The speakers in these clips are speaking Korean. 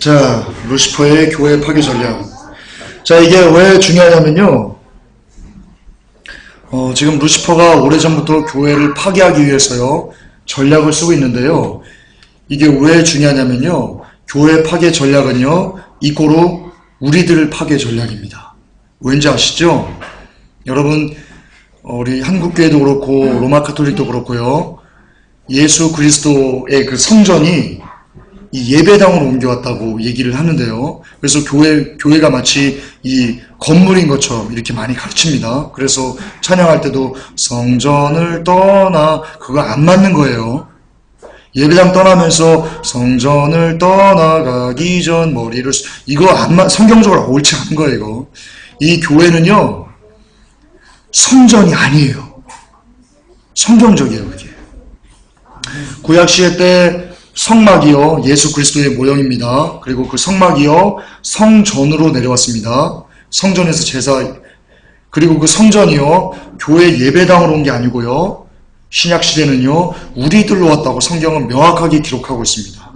자, 루시퍼의 교회 파괴 전략. 자, 이게 왜 중요하냐면요. 지금 루시퍼가 오래전부터 교회를 파괴하기 위해서요, 전략을 쓰고 있는데요. 이게 왜 중요하냐면요. 교회 파괴 전략은요, 이꼬로 우리들 파괴 전략입니다. 왠지 아시죠? 여러분, 우리 한국교회도 그렇고, 로마 카톨릭도 그렇고요. 예수 그리스도의 그 성전이 이 예배당으로 옮겨왔다고 얘기를 하는데요. 그래서 교회가 마치 이 건물인 것처럼 이렇게 많이 가르칩니다. 그래서 찬양할 때도 성전을 떠나, 그거 안 맞는 거예요. 예배당 떠나면서 성전을 떠나가기 전 머리를, 이거 성경적으로 옳지 않은 거예요, 이거. 이 교회는요, 성전이 아니에요. 성경적이에요, 그게. 구약시대 때 성막이요, 예수 그리스도의 모형입니다. 그리고 그 성막이요, 성전으로 내려왔습니다. 성전에서 제사, 그리고 그 성전이요, 교회 예배당으로 온 게 아니고요, 신약시대는요, 우리들로 왔다고 성경은 명확하게 기록하고 있습니다.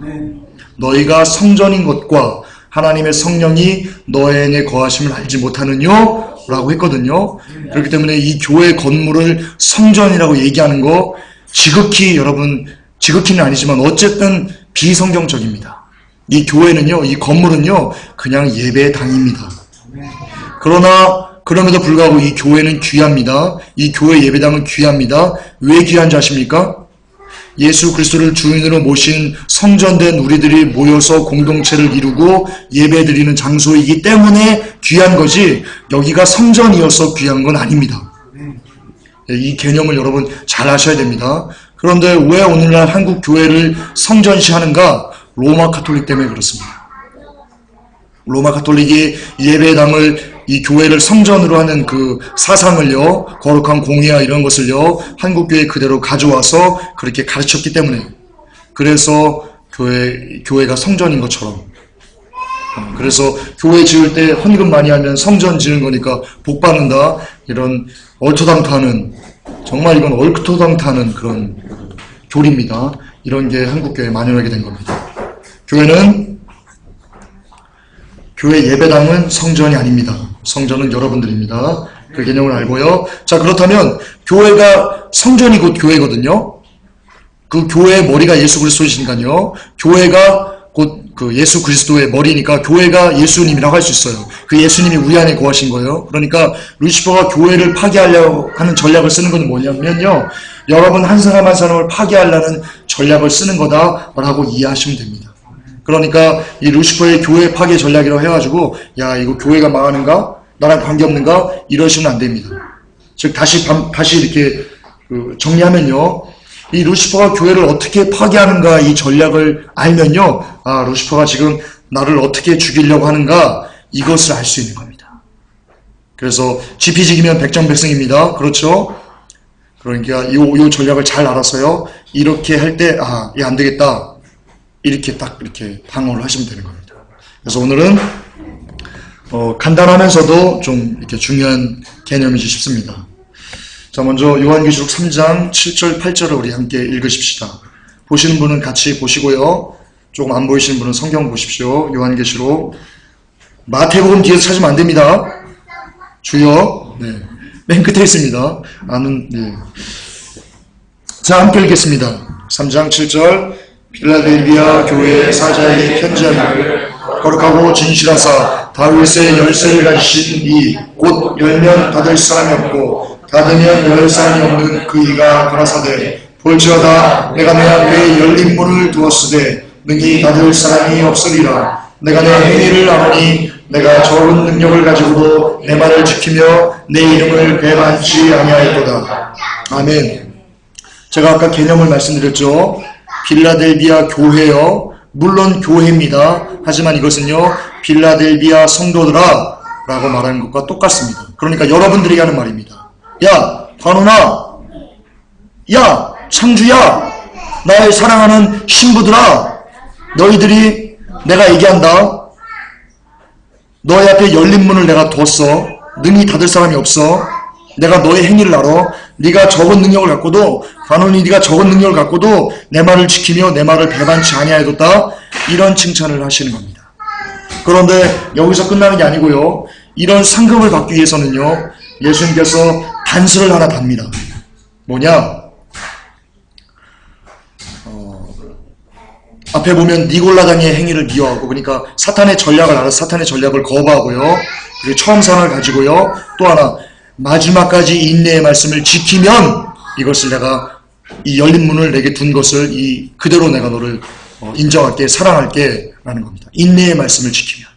너희가 성전인 것과 하나님의 성령이 너희에 거하심을 알지 못하느뇨? 라고 했거든요. 그렇기 때문에 이 교회 건물을 성전이라고 얘기하는 거 지극히, 여러분, 지극히는 아니지만 어쨌든 비성경적입니다. 이 교회는요, 이 건물은요, 그냥 예배당입니다. 그럼에도 불구하고 이 교회는 귀합니다. 이 교회 예배당은 귀합니다. 왜 귀한지 아십니까? 예수 그리스도를 주인으로 모신 성전된 우리들이 모여서 공동체를 이루고 예배드리는 장소이기 때문에 귀한 거지, 여기가 성전이어서 귀한 건 아닙니다. 이 개념을 여러분 잘 아셔야 됩니다. 그런데 왜 오늘날 한국 교회를 성전시하는가? 로마 카톨릭 때문에 그렇습니다. 로마 카톨릭이 예배당을, 이 교회를 성전으로 하는 그 사상을요, 거룩한 공예와 이런 것을요, 한국 교회에 그대로 가져와서 그렇게 가르쳤기 때문에, 그래서 교회가 성전인 것처럼, 그래서 교회 지을 때 헌금 많이 하면 성전 지은 거니까 복 받는다, 이런 얼토당토하는, 정말 이건 얼토당토하는 그런 교리입니다. 이런 게 한국교회에 만연하게 된 겁니다. 교회 예배당은 성전이 아닙니다. 성전은 여러분들입니다. 그 개념을 알고요. 자, 그렇다면 교회가, 성전이 곧 교회거든요. 그 교회의 머리가 예수 그리스도이시니까요. 교회가 곧 그 예수 그리스도의 머리니까 교회가 예수님이라고 할 수 있어요. 그 예수님이 우리 안에 거하신 거예요. 그러니까 루시퍼가 교회를 파괴하려고 하는 전략을 쓰는 건 뭐냐면요, 여러분 한 사람 한 사람을 파괴하려는 전략을 쓰는 거다라고 이해하시면 됩니다. 그러니까 이 루시퍼의 교회 파괴 전략이라고 해가지고, 야, 이거 교회가 망하는가? 나랑 관계없는가? 이러시면 안 됩니다. 즉 다시 이렇게 정리하면요, 이 루시퍼가 교회를 어떻게 파괴하는가, 이 전략을 알면요, 아, 루시퍼가 지금 나를 어떻게 죽이려고 하는가, 이것을 알 수 있는 겁니다. 그래서 지피지기면 백전백승입니다. 그렇죠? 그러니까 이 전략을 잘 알아서요, 이렇게 할 때, 아, 얘 안 되겠다, 이렇게 딱 이렇게 방어를 하시면 되는 겁니다. 그래서 오늘은 간단하면서도 좀 이렇게 중요한 개념이지 싶습니다. 자, 먼저 요한계시록 3장 7절 8절을 우리 함께 읽으십시다. 보시는 분은 같이 보시고요, 조금 안 보이시는 분은 성경 보십시오. 요한계시록, 마태복음 뒤에서 찾으면 안 됩니다. 주여, 네, 맨 끝에 있습니다. 네. 자, 함께 읽겠습니다. 3장 7절. 필라델비아 교회의 사자에게 편지하기를, 거룩하고 진실하사 다윗의 열쇠를 가지신 이, 곧 열면 닫을 사람이 없고 닫으면 열 사람이 없는 그 이가 가라사대, 볼지어다 내가 내 앞에 열린 문을 두었으되 능히 닫을 사람이 없으리라. 내가 내 행위를 아노니 내가 적은 능력을 가지고도 내 말을 지키며 내 이름을 배반치 아니하였도다. 아멘. 제가 아까 개념을 말씀드렸죠. 필라델비아 교회요, 물론 교회입니다. 하지만 이것은요, 필라델비아 성도들아 라고 말하는 것과 똑같습니다. 그러니까 여러분들에게 하는 말입니다. 야, 관훈아, 야, 창주야, 나의 사랑하는 신부들아, 너희들이, 내가 얘기한다. 너희 앞에 열린 문을 내가 뒀어. 능히 닫을 사람이 없어. 내가 너의 행위를 알아. 네가 적은 능력을 갖고도, 관훈이 네가 적은 능력을 갖고도 내 말을 지키며 내 말을 배반치 아니하였다. 이런 칭찬을 하시는 겁니다. 그런데 여기서 끝나는 게 아니고요. 이런 상급을 받기 위해서는요. 예수님께서 단서를 하나 답니다. 뭐냐? 앞에 보면 니골라당의 행위를 미워하고, 그러니까 사탄의 전략을 알아서 사탄의 전략을 거부하고요. 그리고 처음 상을 가지고요. 또 하나, 마지막까지 인내의 말씀을 지키면 이것을 내가 이 열린 문을 내게 둔 것을 그대로 내가 너를 인정할게, 사랑할게 라는 겁니다. 인내의 말씀을 지키면.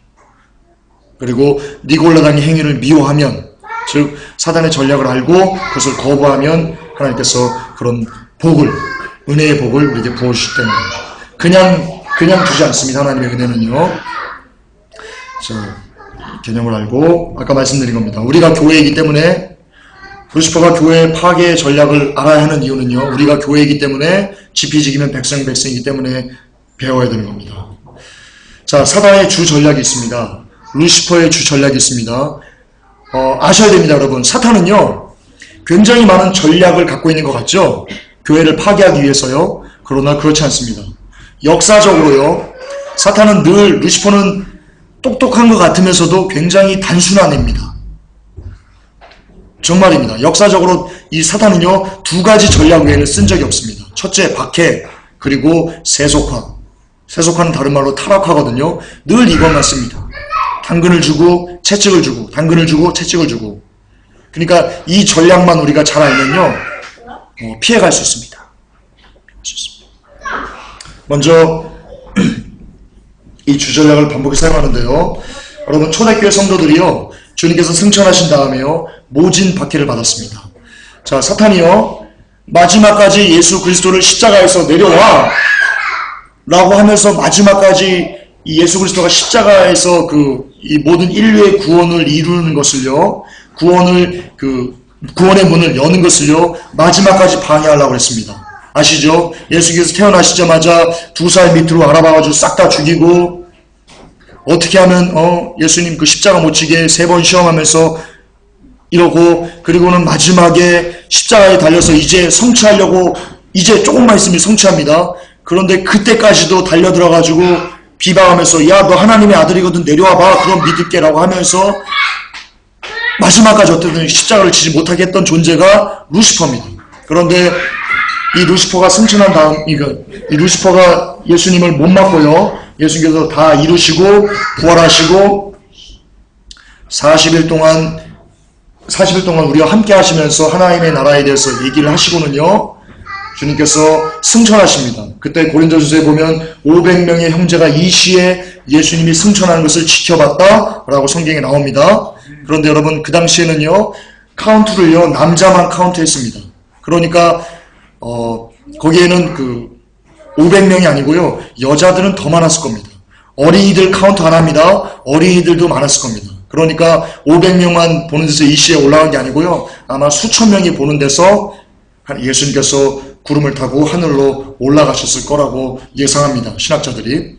그리고 니골라당의 행위를 미워하면, 즉 사탄의 전략을 알고 그것을 거부하면 하나님께서 그런 복을, 은혜의 복을 우리에게 부어주실 때는 그냥 두지 않습니다. 하나님의 은혜는요. 개념을 알고 아까 말씀드린 겁니다. 우리가 교회이기 때문에, 루시퍼가 교회의 파괴의 전략을 알아야 하는 이유는요. 우리가 교회이기 때문에, 지피지기면 백성이기 때문에 배워야 되는 겁니다. 자, 사단의 주 전략이 있습니다. 루시퍼의 주 전략이 있습니다. 아셔야 됩니다, 여러분. 사탄은요, 굉장히 많은 전략을 갖고 있는 것 같죠? 교회를 파괴하기 위해서요. 그러나 그렇지 않습니다. 역사적으로요, 사탄은 늘, 루시퍼는 똑똑한 것 같으면서도 굉장히 단순한 애입니다. 정말입니다. 역사적으로 이 사탄은요, 두 가지 전략 외에는 쓴 적이 없습니다. 첫째, 박해, 그리고 세속화. 세속화는 다른 말로 타락화거든요. 늘 이것만 씁니다. 당근을 주고 채찍을 주고, 당근을 주고 채찍을 주고. 그러니까 이 전략만 우리가 잘 알면요, 피해갈 수 있습니다. 먼저 이 주전략을 반복해 사용하는데요. 여러분, 초대교회 성도들이요, 주님께서 승천하신 다음에요, 모진 박해를 받았습니다. 자, 사탄이요, 마지막까지 예수 그리스도를 십자가에서 내려와 라고 하면서 마지막까지 이 예수 그리스도가 십자가에서 이 모든 인류의 구원을 이루는 것을요, 구원의 문을 여는 것을요, 마지막까지 방해하려고 했습니다. 아시죠? 예수께서 태어나시자마자 2살 밑으로 알아봐가지고 싹 다 죽이고, 어떻게 하면 예수님 그 십자가 못 지게 3번 시험하면서 이러고, 그리고는 마지막에 십자가에 달려서 이제 성취하려고, 이제 조금만 있으면 성취합니다. 그런데 그때까지도 달려들어가지고 비방하면서, 야, 너 하나님의 아들이거든, 내려와봐, 그럼 믿을게 라고 하면서 마지막까지 어쨌든 십자가를 지지 못하게 했던 존재가 루시퍼입니다. 그런데 이 루시퍼가 승천한 다음, 이 루시퍼가 예수님을 못 맞고요, 예수님께서 다 이루시고 부활하시고 40일 동안 우리와 함께 하시면서 하나님의 나라에 대해서 얘기를 하시고는요, 주님께서 승천하십니다. 그때 고린도전서에 보면 500명의 형제가 이 시에 예수님이 승천하는 것을 지켜봤다 라고 성경에 나옵니다. 그런데 여러분, 그 당시에는요, 카운트를요, 남자만 카운트했습니다. 그러니까 거기에는 500명이 아니고요, 여자들은 더 많았을 겁니다. 어린이들 카운트 안 합니다. 어린이들도 많았을 겁니다. 그러니까 500명만 보는 데서 이 시에 올라간 게 아니고요, 아마 수천 명이 보는 데서 예수님께서 구름을 타고 하늘로 올라가셨을 거라고 예상합니다. 신학자들이.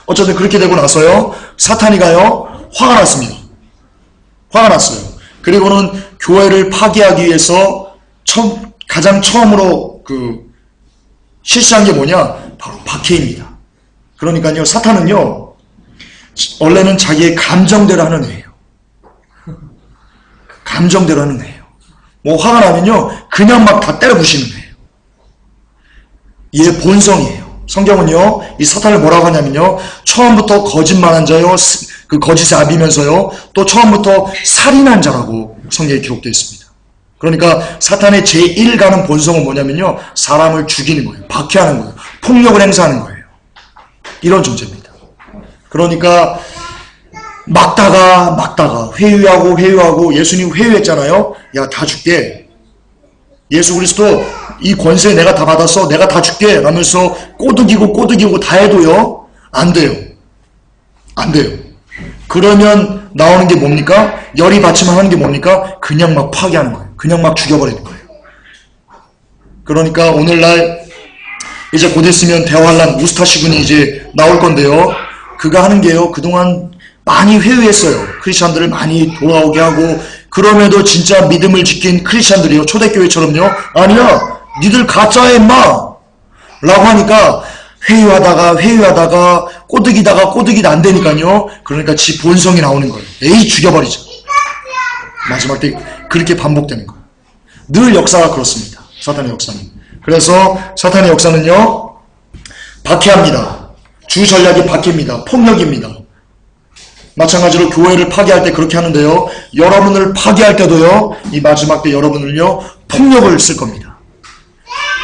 어쨌든 그렇게 되고 나서요, 사탄이가요, 화가 났습니다. 화가 났어요. 그리고는 교회를 파괴하기 위해서 가장 처음으로 실시한 게 뭐냐? 바로 박해입니다. 그러니까요, 사탄은요, 원래는 자기의 감정대로 하는 애예요. 감정대로 하는 애예요. 뭐 화가 나면요, 그냥 막 다 때려 부시는 애예요. 얘 본성이에요. 성경은요, 이 사탄을 뭐라고 하냐면요, 처음부터 거짓말한 자요, 그 거짓에 압이면서요, 또 처음부터 살인한 자라고 성경에 기록되어 있습니다. 그러니까 사탄의 제1가는 본성은 뭐냐면요, 사람을 죽이는 거예요. 박해하는 거예요. 폭력을 행사하는 거예요. 이런 존재입니다. 그러니까 막다가 회유하고 예수님 회유했잖아요. 야, 다 줄게. 예수 그리스도 이 권세 내가 다 받았어. 내가 다 줄게. 라면서 꼬드기고 다 해도요, 안 돼요. 안 돼요. 그러면 나오는 게 뭡니까? 열이 받치면 하는 게 뭡니까? 그냥 막 파괴하는 거예요. 그냥 막 죽여버리는 거예요. 그러니까 오늘날 이제 곧 있으면 대환란 우스타시군이 이제 나올 건데요, 그가 하는 게요, 그동안 많이 회유했어요. 크리스찬들을 많이 돌아오게 하고, 그럼에도 진짜 믿음을 지킨 크리스찬들이요, 초대교회처럼요, 아니야, 니들 가짜야 임마 라고 하니까 회유하다가 꼬드기다 안 되니까요. 그러니까 지 본성이 나오는 거예요. 에이, 죽여버리자. 마지막 때 그렇게 반복되는 거예요. 늘 역사가 그렇습니다. 사탄의 역사는. 그래서 사탄의 역사는요, 박해합니다. 주 전략이 박해입니다. 폭력입니다. 마찬가지로 교회를 파괴할 때 그렇게 하는데요, 여러분을 파괴할 때도요, 이 마지막 때 여러분을요, 폭력을 쓸 겁니다.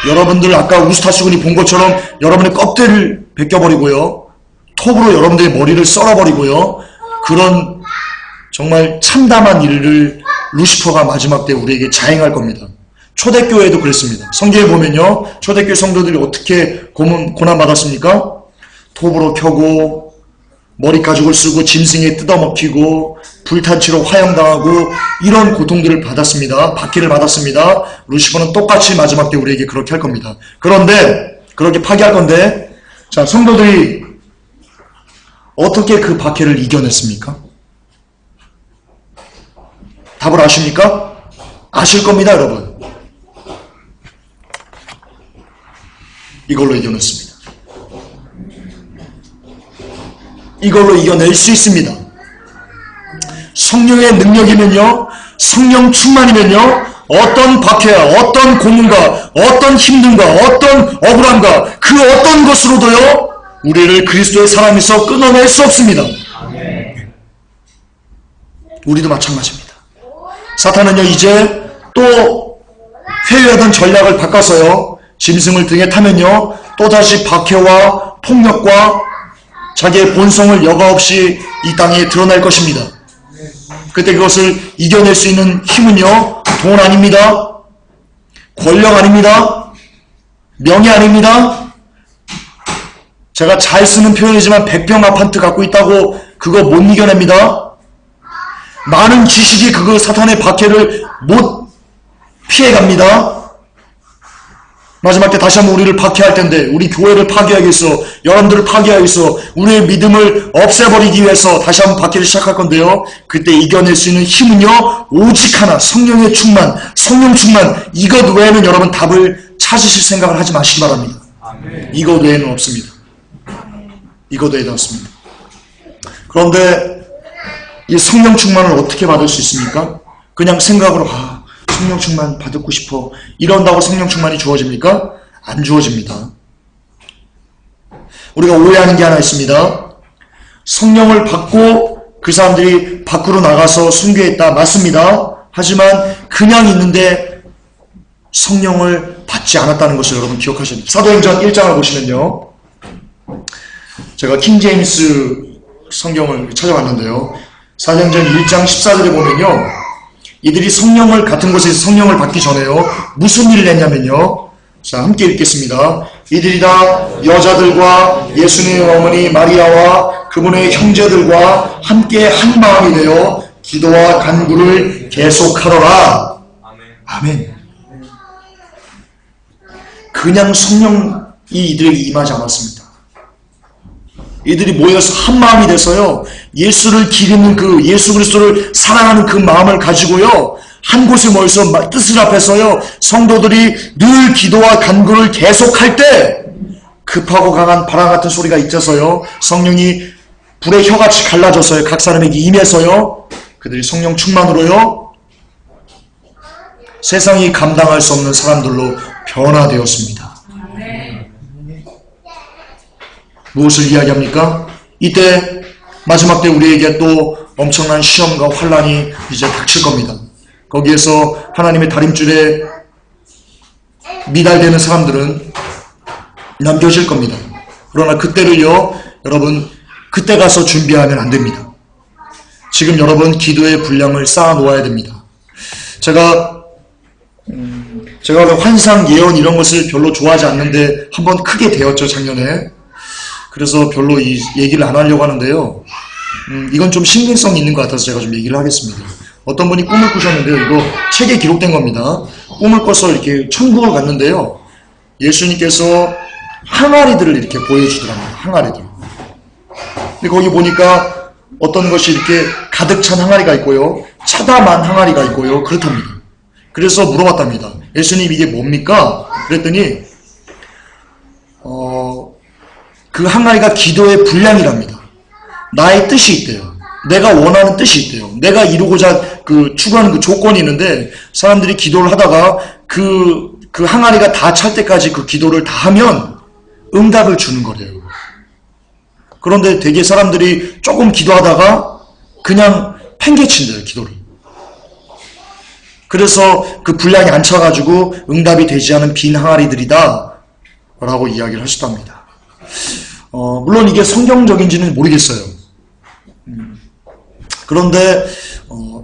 여러분들 아까 우스타수군이 본 것처럼 여러분의 껍데기를 벗겨버리고요, 톱으로 여러분들의 머리를 썰어버리고요, 그런 정말 참담한 일을 루시퍼가 마지막 때 우리에게 자행할 겁니다. 초대교회도 그랬습니다. 성경에 보면요, 초대교회 성도들이 어떻게 고난받았습니까? 톱으로 켜고 머리 가죽을 쓰고 짐승에 뜯어먹히고 불탄치로 화형당하고 이런 고통들을 받았습니다. 박해를 받았습니다. 루시퍼는 똑같이 마지막 때 우리에게 그렇게 할 겁니다. 그런데 그렇게 파괴할 건데, 자, 성도들이 어떻게 그 박해를 이겨냈습니까? 답을 아십니까? 아실 겁니다, 여러분. 이걸로 이겨냈습니다. 이걸로 이겨낼 수 있습니다. 성령의 능력이면요, 성령 충만이면요, 어떤 박해와 어떤 고문과 어떤 힘듦과 어떤 억울함과 그 어떤 것으로도요, 우리를 그리스도의 사랑에서 끊어낼 수 없습니다. 우리도 마찬가지입니다. 사탄은요, 이제 또 회유하던 전략을 바꿔서요, 짐승을 등에 타면요, 또다시 박해와 폭력과 자기의 본성을 여과 없이 이 땅에 드러낼 것입니다. 그때 그것을 이겨낼 수 있는 힘은요, 돈 아닙니다. 권력 아닙니다. 명예 아닙니다. 제가 잘 쓰는 표현이지만 100평 아파트 갖고 있다고 그거 못 이겨냅니다. 많은 지식이 그거 사탄의 박해를 못 피해갑니다. 마지막 때 다시 한번 우리를 박해할 텐데, 우리 교회를 파괴하겠어, 여러분들을 파괴하겠어, 우리의 믿음을 없애버리기 위해서 다시 한번 박해를 시작할 건데요, 그때 이겨낼 수 있는 힘은요, 오직 하나, 성령의 충만, 성령 충만, 이것 외에는 여러분 답을 찾으실 생각을 하지 마시기 바랍니다. 이것 외에는 없습니다. 이것 외에는 없습니다. 그런데 이 성령 충만을 어떻게 받을 수 있습니까? 그냥 생각으로 성령 충만 받고 싶어, 이런다고 성령 충만이 주어집니까? 안 주어집니다. 우리가 오해하는 게 하나 있습니다. 성령을 받고 그 사람들이 밖으로 나가서 순교했다, 맞습니다. 하지만 그냥 있는데 성령을 받지 않았다는 것을 여러분 기억하셔야 됩니다. 사도행전 1장을 보시면요, 제가 킹제임스 성경을 찾아봤는데요, 사도행전 1장 14절에 보면요, 이들이 성령을 같은 곳에서 성령을 받기 전에요, 무슨 일을 했냐면요, 자, 함께 읽겠습니다. 이들이 다 여자들과 예수님의 어머니 마리아와 그분의 형제들과 함께 한 마음이 되어 기도와 간구를 계속하더라. 아멘. 그냥 성령이 이들에게 임하지 않았습니다. 이들이 모여서 한 마음이 돼서요, 예수를 기리는 그 예수 그리스도를 사랑하는 그 마음을 가지고요, 한 곳에 모여서 뜻을 합해서요, 성도들이 늘 기도와 간구를 계속할 때 급하고 강한 바람 같은 소리가 있어서요, 성령이 불의 혀같이 갈라져서요, 각 사람에게 임해서요, 그들이 성령 충만으로요, 세상이 감당할 수 없는 사람들로 변화되었습니다. 무엇을 이야기합니까? 이때 마지막 때 우리에게 또 엄청난 시험과 환란이 이제 닥칠 겁니다. 거기에서 하나님의 다림줄에 미달되는 사람들은 남겨질 겁니다. 그러나 그때를요, 여러분, 그때 가서 준비하면 안 됩니다. 지금 여러분 기도의 분량을 쌓아 놓아야 됩니다. 제가 환상, 예언 이런 것을 별로 좋아하지 않는데 한번 크게 되었죠, 작년에. 그래서 별로 이 얘기를 안 하려고 하는데요, 이건 좀 신빙성이 있는 것 같아서 제가 좀 얘기를 하겠습니다. 어떤 분이 꿈을 꾸셨는데요, 이거 책에 기록된 겁니다. 꿈을 꿔서 이렇게 천국을 갔는데요, 예수님께서 항아리들을 이렇게 보여주더랍니다. 항아리들. 근데 거기 보니까 어떤 것이 이렇게 가득 찬 항아리가 있고요, 차다만 항아리가 있고요, 그렇답니다. 그래서 물어봤답니다. 예수님, 이게 뭡니까? 그랬더니 그 항아리가 기도의 분량이랍니다. 나의 뜻이 있대요. 내가 원하는 뜻이 있대요. 내가 이루고자 추구하는 그 조건이 있는데, 사람들이 기도를 하다가 그 항아리가 다 찰 때까지 그 기도를 다 하면 응답을 주는 거래요. 그런데 되게 사람들이 조금 기도하다가 그냥 팽개친대요, 기도를. 그래서 그 분량이 안 차가지고 응답이 되지 않은 빈 항아리들이다 라고 이야기를 하셨답니다. 물론 이게 성경적인지는 모르겠어요. 그런데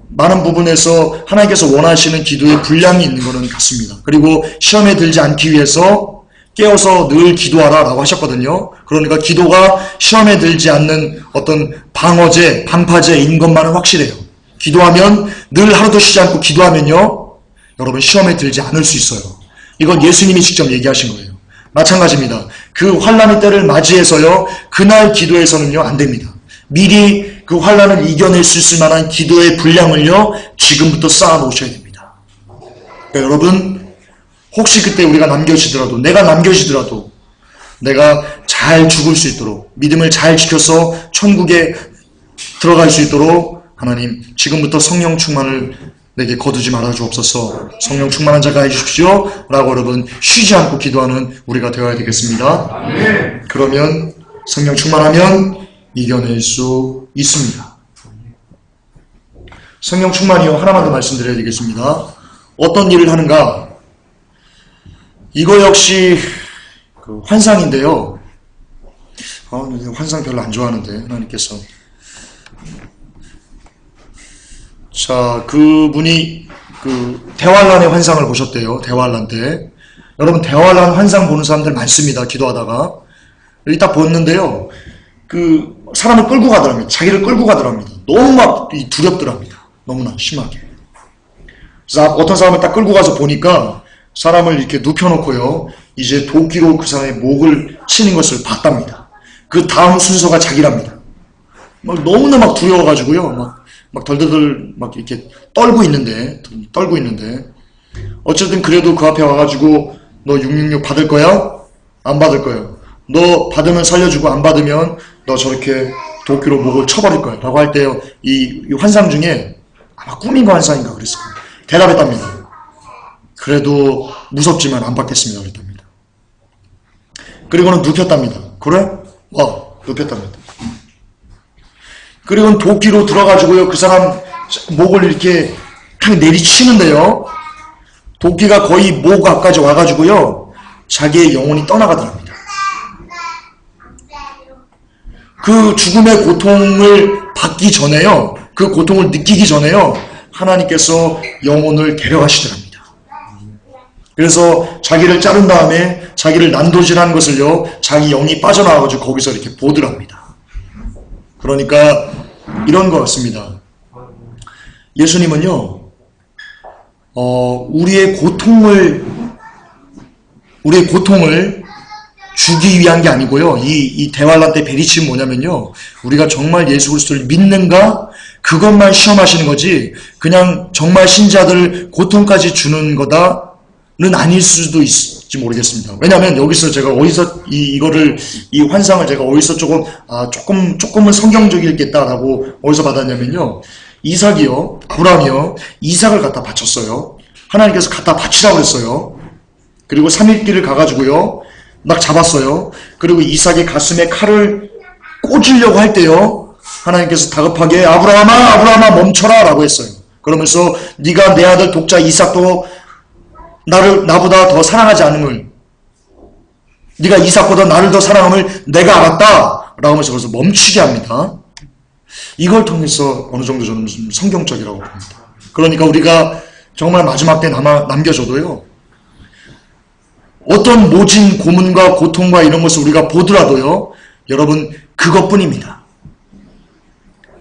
많은 부분에서 하나님께서 원하시는 기도의 분량이 있는 것은 같습니다. 그리고 시험에 들지 않기 위해서 깨어서 늘 기도하라 라고 하셨거든요. 그러니까 기도가 시험에 들지 않는 어떤 방어제, 방파제인 것만은 확실해요. 기도하면 늘 하루도 쉬지 않고 기도하면요, 여러분 시험에 들지 않을 수 있어요. 이건 예수님이 직접 얘기하신 거예요. 마찬가지입니다. 그 환난의 때를 맞이해서요, 그날 기도해서는요 안 됩니다. 미리 그 환난을 이겨낼 수 있을 만한 기도의 분량을요 지금부터 쌓아 놓으셔야 됩니다. 그러니까 여러분, 혹시 그때 우리가 남겨지더라도, 내가 남겨지더라도 내가 잘 죽을 수 있도록, 믿음을 잘 지켜서 천국에 들어갈 수 있도록 하나님 지금부터 성령 충만을 내게 거두지 말아 주옵소서. 성령 충만한 자가 해주십시오 라고 여러분 쉬지 않고 기도하는 우리가 되어야 되겠습니다. 그러면 성령 충만하면 이겨낼 수 있습니다. 성령 충만이요, 하나만 더 말씀드려야 되겠습니다. 어떤 일을 하는가? 이거 역시 그 환상인데요. 환상 별로 안 좋아하는데 하나님께서, 자, 그분이 그 대환란의 환상을 보셨대요. 대환란 때. 여러분, 대환란 환상 보는 사람들 많습니다. 기도하다가. 여기 딱 보는데요, 그 사람을 끌고 가더랍니다. 자기를 끌고 가더랍니다. 너무 막 두렵더랍니다. 너무나 심하게. 그래서 어떤 사람을 딱 끌고 가서 보니까 사람을 이렇게 눕혀놓고요, 이제 도끼로 그 사람의 목을 치는 것을 봤답니다. 그 다음 순서가 자기랍니다. 막 너무나 막 두려워가지고요, 막 덜덜덜 막 이렇게 떨고 있는데 어쨌든 그래도 그 앞에 와가지고 너 666 받을 거야? 안 받을 거야? 너 받으면 살려주고 안 받으면 너 저렇게 도끼로 목을 쳐버릴 거야 라고 할 때요, 이 환상 중에 아마 꿈인가 환상인가 그랬을 거예요. 대답했답니다. 그래도 무섭지만 안 받겠습니다 그랬답니다. 그리고는 눕혔답니다. 그래? 눕혔답니다. 그리고는 도끼로 들어가지고요, 그 사람 목을 이렇게 탁 내리치는데요, 도끼가 거의 목 앞까지 와가지고요, 자기의 영혼이 떠나가더랍니다. 그 죽음의 고통을 받기 전에요, 그 고통을 느끼기 전에요, 하나님께서 영혼을 데려가시더랍니다. 그래서 자기를 자른 다음에 자기를 난도질하는 것을요, 자기 영이 빠져나와가지고 거기서 이렇게 보더랍니다. 그러니까 이런 것 같습니다. 예수님은요, 우리의 고통을 주기 위한 게 아니고요, 이 대환란 때 베리치는 뭐냐면요, 우리가 정말 예수 그리스도를 믿는가? 그것만 시험하시는 거지, 그냥 정말 신자들 고통까지 주는 거다는 아닐 수도 있을지 모르겠습니다. 왜냐하면 여기서 제가 어디서 이 환상을 제가 어디서 조금은 성경적이겠다라고 어디서 받았냐면요, 이삭이요, 아브라함이요, 이삭을 갖다 바쳤어요. 하나님께서 갖다 바치라고 그랬어요. 그리고 3일길을 가가지고요, 막 잡았어요. 그리고 이삭의 가슴에 칼을 꽂으려고 할 때요, 하나님께서 다급하게 아브라함아 멈춰라 라고 했어요. 그러면서 네가 내 아들 독자 이삭도 나보다 더 사랑하지 않음을, 네가 이삭보다 나를 더 사랑함을 내가 알았다 라고 하면서 그래서 멈추게 합니다. 이걸 통해서 어느 정도 저는 성경적이라고 봅니다. 그러니까 우리가 정말 마지막 때 남겨줘도요, 어떤 모진 고문과 고통과 이런 것을 우리가 보더라도요, 여러분 그것뿐입니다.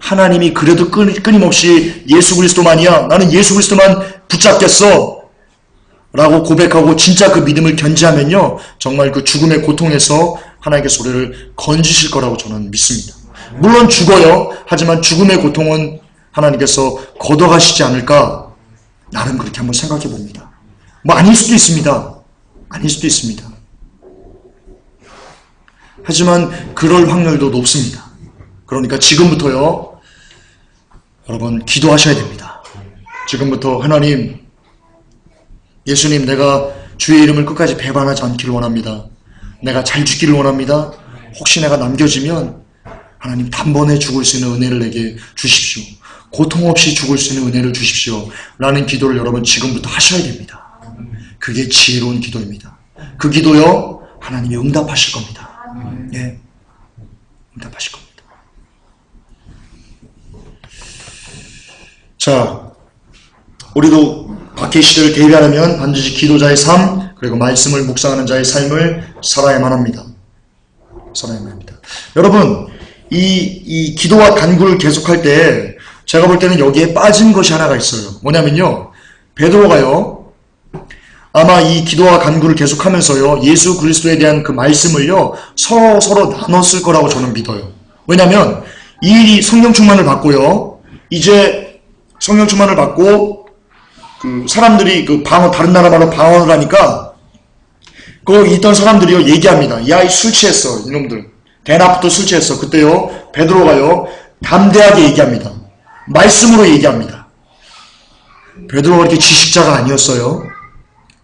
하나님이 그래도 끊임없이 예수 그리스도만이야, 나는 예수 그리스도만 붙잡겠어 라고 고백하고 진짜 그 믿음을 견지하면요, 정말 그 죽음의 고통에서 하나님께서 우리를 건지실 거라고 저는 믿습니다. 물론 죽어요. 하지만 죽음의 고통은 하나님께서 걷어가시지 않을까, 나름 그렇게 한번 생각해 봅니다. 아닐 수도 있습니다. 아닐 수도 있습니다. 하지만 그럴 확률도 높습니다. 그러니까 지금부터요, 여러분 기도하셔야 됩니다. 지금부터 하나님, 예수님, 내가 주의 이름을 끝까지 배반하지 않기를 원합니다. 내가 잘 죽기를 원합니다. 혹시 내가 남겨지면 하나님 단번에 죽을 수 있는 은혜를 내게 주십시오. 고통 없이 죽을 수 있는 은혜를 주십시오. 라는 기도를 여러분 지금부터 하셔야 됩니다. 그게 지혜로운 기도입니다. 그 기도요, 하나님이 응답하실 겁니다. 예, 응답하실 겁니다. 자, 우리도 박해 시대를 대비하려면 반드시 기도자의 삶, 그리고 말씀을 묵상하는 자의 삶을 살아야만 합니다. 살아야만 합니다. 여러분, 이 기도와 간구를 계속할 때 제가 볼 때는 여기에 빠진 것이 하나가 있어요. 뭐냐면요, 베드로가요, 아마 이 기도와 간구를 계속하면서요, 예수 그리스도에 대한 그 말씀을요, 서로 나눴을 거라고 저는 믿어요. 왜냐면 이 성령 충만을 받고요, 이제 성령 충만을 받고 그 사람들이 그 다른 나라 말로 방언을 하니까 거기 있던 사람들이요, 얘기합니다. 야, 이 술 취했어, 이놈들. 대낮부터 술 취했어. 그때요, 베드로가요, 담대하게 얘기합니다. 말씀으로 얘기합니다. 베드로가 그렇게 지식자가 아니었어요.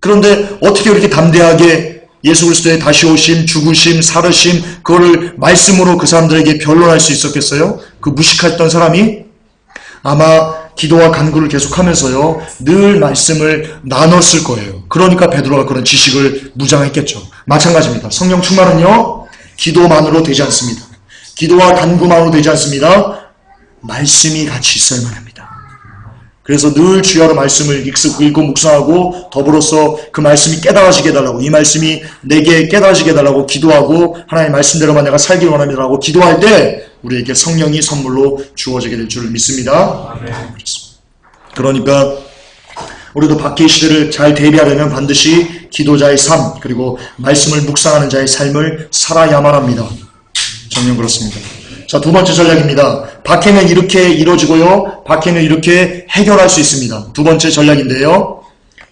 그런데 어떻게 그렇게 담대하게 예수 그리스도의 다시 오심, 죽으심, 살으심, 그거를 말씀으로 그 사람들에게 변론할 수 있었겠어요? 그 무식했던 사람이 아마 기도와 간구를 계속하면서요, 늘 말씀을 나눴을 거예요. 그러니까 베드로가 그런 지식을 무장했겠죠. 마찬가지입니다. 성령 충만은요, 기도만으로 되지 않습니다. 기도와 간구만으로 되지 않습니다. 말씀이 같이 있어야만 합니다. 그래서 늘 주야로 말씀을 읽고 묵상하고 더불어서 그 말씀이 깨달아지게 해달라고, 이 말씀이 내게 깨달아지게 해달라고 기도하고 하나님의 말씀대로만 내가 살기를 원합니다라고 기도할 때 우리에게 성령이 선물로 주어지게 될 줄 믿습니다. 그러니까 우리도 박해의 시대를 잘 대비하려면 반드시 기도자의 삶, 그리고 말씀을 묵상하는 자의 삶을 살아야만 합니다. 정녕 그렇습니다. 자, 두 번째 전략입니다. 박해는 이렇게 이루어지고요, 박해는 이렇게 해결할 수 있습니다. 두 번째 전략인데요,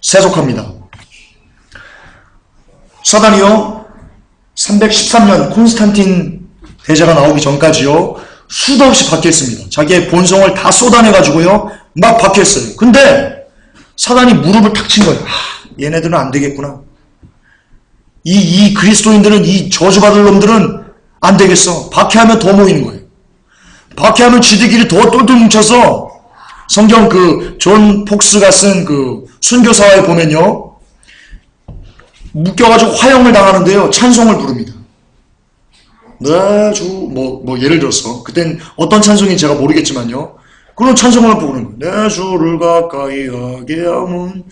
세속합니다. 사단이요, 313년 콘스탄틴 대제가 나오기 전까지요, 수도 없이 박해했습니다. 자기의 본성을 다 쏟아내가지고요, 막 박해했어요. 근데 사단이 무릎을 탁 친 거예요. 얘네들은 안 되겠구나. 이 그리스도인들은, 이 저주받을 놈들은 안 되겠어. 박해하면 더 모이는 거예요. 박해하면 지들끼리 더 똘똘 뭉쳐서, 성경 존 폭스가 쓴 순교사화에 보면요, 묶여가지고 화형을 당하는데요, 찬송을 부릅니다. 내 주, 예를 들어서, 그땐 어떤 찬송인지 제가 모르겠지만요, 그런 찬송을 부르는 거예요. 내 주를 가까이 하게 하면.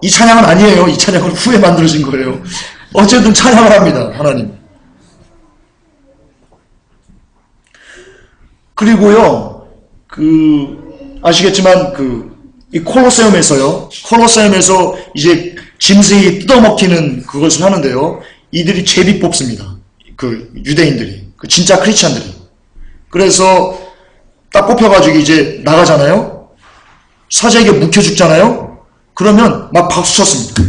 이 찬양은 아니에요. 이 찬양은 후에 만들어진 거예요. 어쨌든 찬양을 합니다, 하나님. 그리고요, 아시겠지만, 이 콜로세움에서 이제 짐승이 뜯어먹히는 그것을 하는데요, 이들이 제비 뽑습니다. 유대인들이. 진짜 크리스찬들이. 그래서 딱 뽑혀가지고 이제 나가잖아요? 사자에게 묵혀 죽잖아요? 그러면 막 박수 쳤습니다.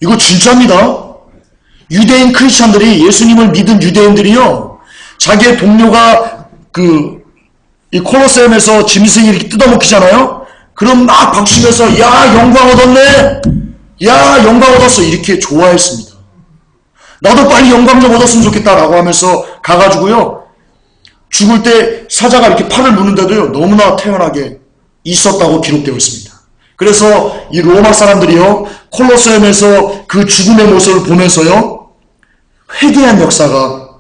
이거 진짜입니다. 유대인 크리스찬들이, 예수님을 믿은 유대인들이요, 자기의 동료가 이 콜로세움에서 짐승이 이렇게 뜯어먹히잖아요? 그럼 막 박수치면서, 야, 영광 얻었네! 야, 영광 얻었어! 이렇게 좋아했습니다. 나도 빨리 영광 좀 얻었으면 좋겠다라고 하면서 가가지고요, 죽을 때 사자가 이렇게 팔을 무는데도요, 너무나 태연하게 있었다고 기록되어 있습니다. 그래서 이 로마 사람들이요, 콜로세움에서 그 죽음의 모습을 보면서요, 회개한 역사가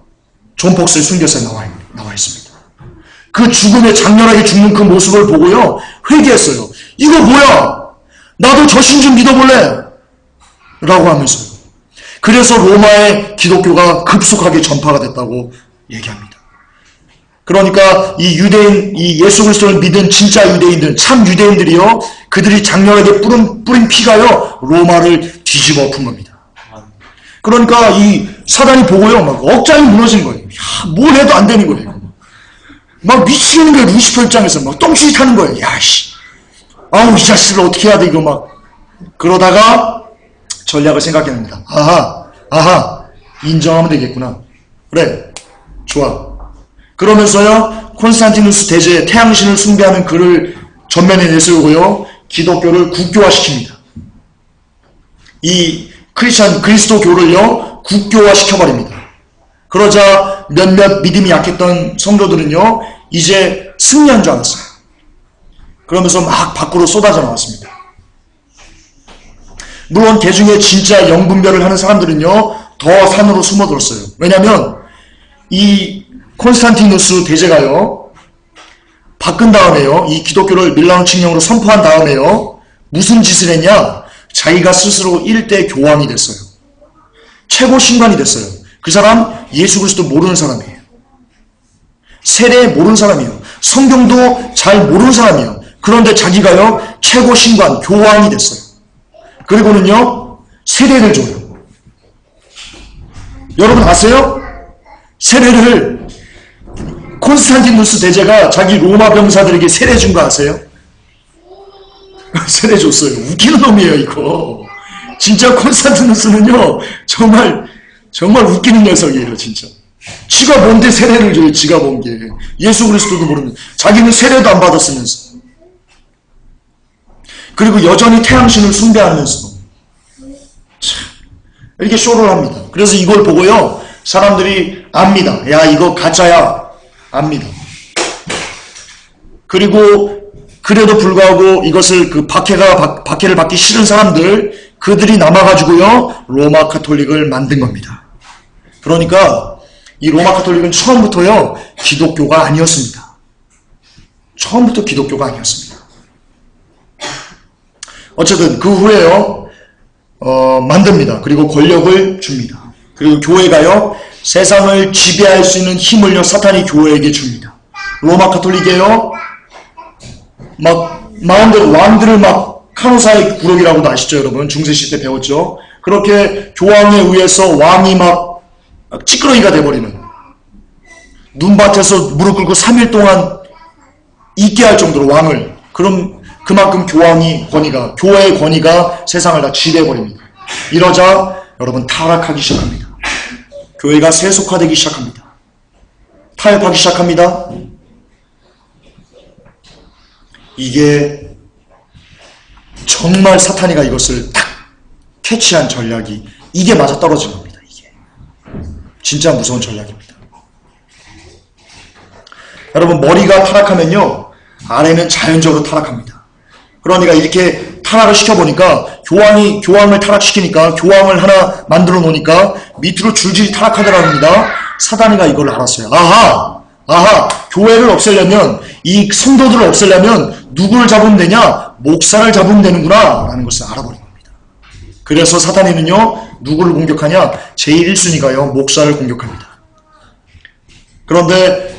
존 폭스의 순교사에 나와 있습니다. 그 죽음에 장렬하게 죽는 그 모습을 보고요, 회개했어요. 이거 뭐야? 나도 저 신 좀 믿어볼래? 라고 하면서요. 그래서 로마의 기독교가 급속하게 전파가 됐다고 얘기합니다. 그러니까 이 유대인, 이 예수 그리스도를 믿은 진짜 유대인들, 참 유대인들이요, 그들이 장렬하게 뿌린 피가요, 로마를 뒤집어 엎은 겁니다. 그러니까 이 사단이 보고요, 막 억장이 무너진 거예요. 야, 뭘 해도 안 되는 거예요. 막 미치는 거예요. 루시퍼 입장에서 막 똥줄이 타는 거예요. 야, 씨. 아우, 이 자식을 어떻게 해야 돼, 이거 막. 그러다가 전략을 생각해냅니다. 아하, 인정하면 되겠구나. 그래, 좋아. 그러면서요, 콘스탄티누스 대제 태양신을 숭배하는 그를 전면에 내세우고요, 기독교를 국교화시킵니다. 이 그리스도교를요, 국교화 시켜버립니다. 그러자 몇몇 믿음이 약했던 성도들은요, 이제 승리한 줄 알았어요. 그러면서 막 밖으로 쏟아져 나왔습니다. 물론 대중에 진짜 영분별을 하는 사람들은요, 더 산으로 숨어들었어요. 왜냐하면 이 콘스탄티누스 대제가요, 바꾼 다음에요, 이 기독교를 밀라노 칙령으로 선포한 다음에요, 무슨 짓을 했냐? 자기가 스스로 1대 교황이 됐어요. 최고 신관이 됐어요. 그 사람 예수 그리스도 모르는 사람이에요. 세례 모르는 사람이에요. 성경도 잘 모르는 사람이에요. 그런데 자기가요, 최고 신관 교황이 됐어요. 그리고는요, 세례를 줘요. 여러분 아세요? 세례를 콘스탄티누스 대제가 자기 로마 병사들에게 세례 준 거 아세요? 세례 줬어요. 웃기는 놈이에요, 이거. 진짜 콘스탄티누스는요, 정말 웃기는 녀석이에요, 진짜. 지가 뭔데 세례를 줘요, 지가 본 게. 예수 그리스도도 모르는. 자기는 세례도 안 받았으면서. 그리고 여전히 태양신을 숭배하면서. 이렇게 쇼를 합니다. 그래서 이걸 보고요, 사람들이 압니다. 야, 이거 가짜야. 압니다. 그리고 그래도 불구하고 이것을 박해를 받기 싫은 사람들, 그들이 남아가지고요, 로마 카톨릭을 만든 겁니다. 그러니까 이 로마 카톨릭은 처음부터요, 기독교가 아니었습니다. 처음부터 기독교가 아니었습니다. 어쨌든 그 후에요, 만듭니다. 그리고 권력을 줍니다. 그리고 교회가요, 세상을 지배할 수 있는 힘을요, 사탄이 교회에게 줍니다. 로마 카톨릭이에요, 마음대로 왕들을 카노사의 구럭이라고도 아시죠, 여러분? 중세시대 때 배웠죠? 그렇게 교황에 의해서 왕이 찌끄러기가 돼버리는, 눈밭에서 무릎 꿇고 3일 동안 있게 할 정도로 왕을, 그럼 그만큼 교회의 권위가 세상을 다 지배해버립니다. 이러자 여러분 타락하기 시작합니다. 교회가 세속화되기 시작합니다. 타협하기 시작합니다. 이게 정말 사탄이가 이것을 딱 캐치한 전략이, 이게 맞아떨어진 겁니다. 이게 진짜 무서운 전략입니다. 여러분, 머리가 타락하면요, 아래는 자연적으로 타락합니다. 그러니까 이렇게 타락을 시켜보니까, 교황을 타락시키니까, 교황을 하나 만들어 놓으니까 밑으로 줄줄이 타락하더랍니다. 사단이가 이걸 알았어요. 아하, 교회를 없애려면, 이 성도들을 없애려면 누구를 잡으면 되냐? 목사를 잡으면 되는구나 라는 것을 알아버린 겁니다. 그래서 사탄이는요, 누구를 공격하냐? 제1순위가요, 목사를 공격합니다. 그런데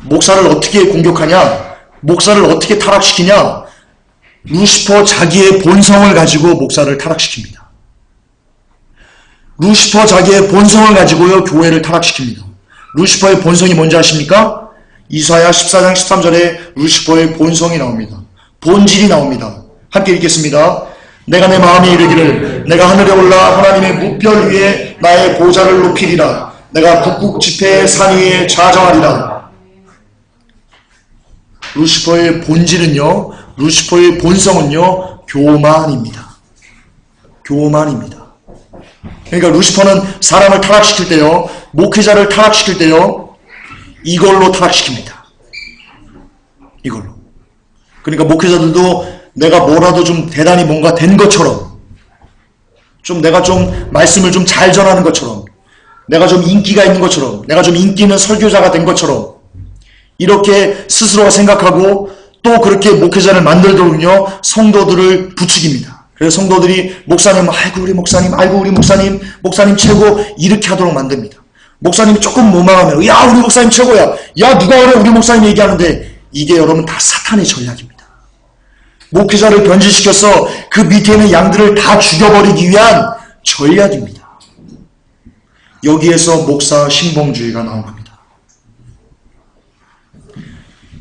목사를 어떻게 공격하냐? 목사를 어떻게 타락시키냐? 루시퍼 자기의 본성을 가지고 목사를 타락시킵니다. 루시퍼 자기의 본성을 가지고요, 교회를 타락시킵니다. 루시퍼의 본성이 뭔지 아십니까? 이사야 14장 13절에 루시퍼의 본성이 나옵니다. 본질이 나옵니다. 함께 읽겠습니다. 내가 내 마음에 이르기를, 내가 하늘에 올라 하나님의 무별 위에 나의 보좌를 높이리라. 내가 북극 지폐의 산 위에 좌정하리라. 루시퍼의 본질은요, 루시퍼의 본성은요, 교만입니다. 교만입니다. 그러니까 루시퍼는 사람을 타락시킬 때요, 목회자를 타락시킬 때요, 이걸로 타락시킵니다. 이걸로. 그러니까 목회자들도 내가 뭐라도 좀 대단히 뭔가 된 것처럼, 내가 좀 말씀을 좀 잘 전하는 것처럼, 내가 좀 인기가 있는 것처럼, 내가 좀 인기 있는 설교자가 된 것처럼, 이렇게 스스로가 생각하고, 또 그렇게 목회자를 만들도록요, 성도들을 부추깁니다. 그래서 성도들이 목사님, 아이고 우리 목사님, 목사님 최고, 이렇게 하도록 만듭니다. 목사님이 조금 못망하면, 야 우리 목사님 최고야, 야 누가 그래 우리 목사님 얘기하는데, 이게 여러분 다 사탄의 전략입니다. 목회자를 변질시켜서 그 밑에 있는 양들을 다 죽여버리기 위한 전략입니다. 여기에서 목사 신봉주의가 나온 겁니다.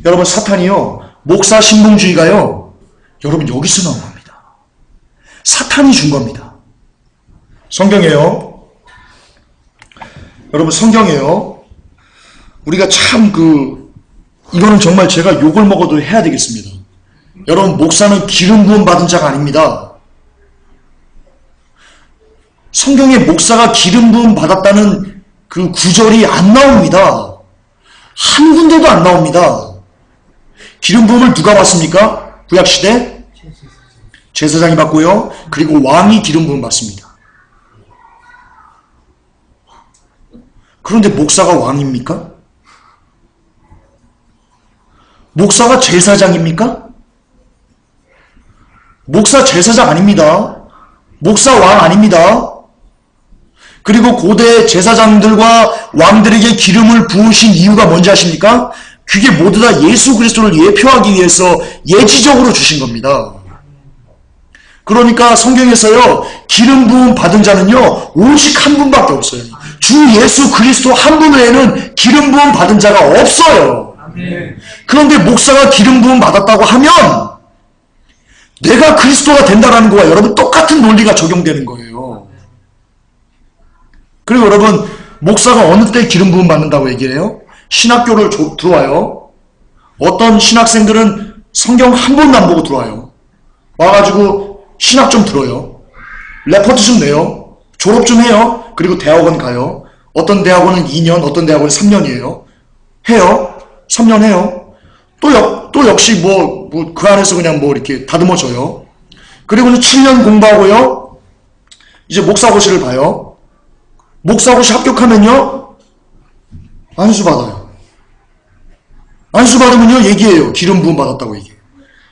여러분, 사탄이요, 목사 신봉주의가요, 여러분 여기서 나온 겁니다. 사탄이 준 겁니다. 성경에요, 여러분 성경에요. 우리가 참 이거는 정말 제가 욕을 먹어도 해야 되겠습니다. 여러분 목사는 기름 부음 받은 자가 아닙니다. 성경에 목사가 기름 부음 받았다는 그 구절이 안 나옵니다. 한 군데도 안 나옵니다. 기름 부음을 누가 받습니까? 구약시대? 제사장이 받고요. 그리고 왕이 기름 부음 받습니다. 그런데 목사가 왕입니까? 목사가 제사장입니까? 목사 제사장 아닙니다. 목사 왕 아닙니다. 그리고 고대 제사장들과 왕들에게 기름을 부으신 이유가 뭔지 아십니까? 그게 모두 다 예수 그리스도를 예표하기 위해서 예지적으로 주신 겁니다. 그러니까 성경에서요, 기름 부음 받은 자는요, 오직 한 분밖에 없어요. 주 예수 그리스도 한 분 외에는 기름 부음 받은 자가 없어요. 그런데 목사가 기름 부음 받았다고 하면 내가 그리스도가 된다는 거와 여러분 똑같은 논리가 적용되는 거예요. 그리고 여러분 목사가 어느 때 기름 부음 받는다고 얘기해요? 신학교를 들어와요. 어떤 신학생들은 성경 한 번도 안 보고 들어와요. 와가지고 신학 좀 들어요. 레포트 좀 내요. 졸업 좀 해요. 그리고 대학원 가요. 어떤 대학원은 2년, 어떤 대학원은 3년이에요. 해요. 3년 해요. 또 역시 그 안에서 그냥 이렇게 다듬어져요. 그리고는 7년 공부하고요. 이제 목사고시를 봐요. 목사고시 합격하면요. 안수 받아요. 안수 받으면요. 얘기해요. 기름 부음 받았다고 얘기해요.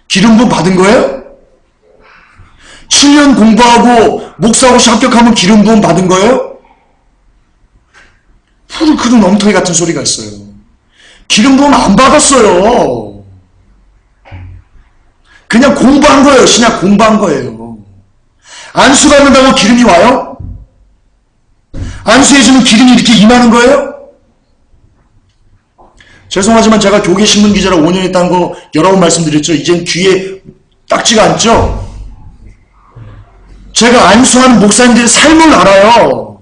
기름 부음 받은 거예요? 7년 공부하고 목사고시 합격하면 기름 부음 받은 거예요? 푸르 크는 엉터리 같은 소리가 있어요. 기름 부음 안 받았어요. 그냥 공부한 거예요. 신약 공부한 거예요. 안수 받는다고 기름이 와요? 안수해주면 기름이 이렇게 임하는 거예요? 죄송하지만 제가 교계신문 기자로 5년 있다는 거 여러 번 말씀드렸죠. 이젠 귀에 딱지가 않죠? 제가 안수하는 목사님들의 삶을 알아요.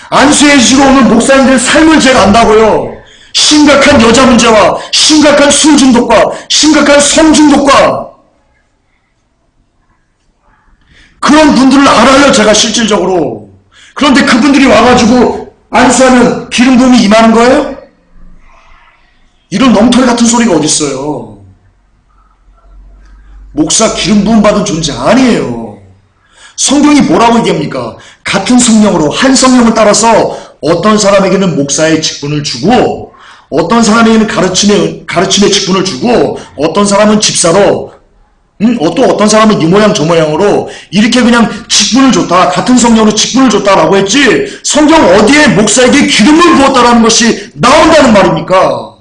안수해주러 오는 목사님들의 삶을 제가 안다고요. 심각한 여자 문제와 심각한 술 중독과 심각한 성 중독과 그런 분들을 알아요. 제가 실질적으로. 그런데 그분들이 와가지고 안수하면 기름 부음이 임하는 거예요? 이런 엉터리 같은 소리가 어딨어요. 목사 기름 부음 받은 존재 아니에요. 성경이 뭐라고 얘기합니까? 같은 성령으로 한 성령을 따라서 어떤 사람에게는 목사의 직분을 주고 어떤 사람에게는 가르침의 직분을 주고 어떤 사람은 집사로 또 어떤 사람은 이 모양 저 모양으로 이렇게 그냥 직분을 줬다. 같은 성령으로 직분을 줬다라고 했지 성경 어디에 목사에게 기름을 부었다라는 것이 나온다는 말입니까?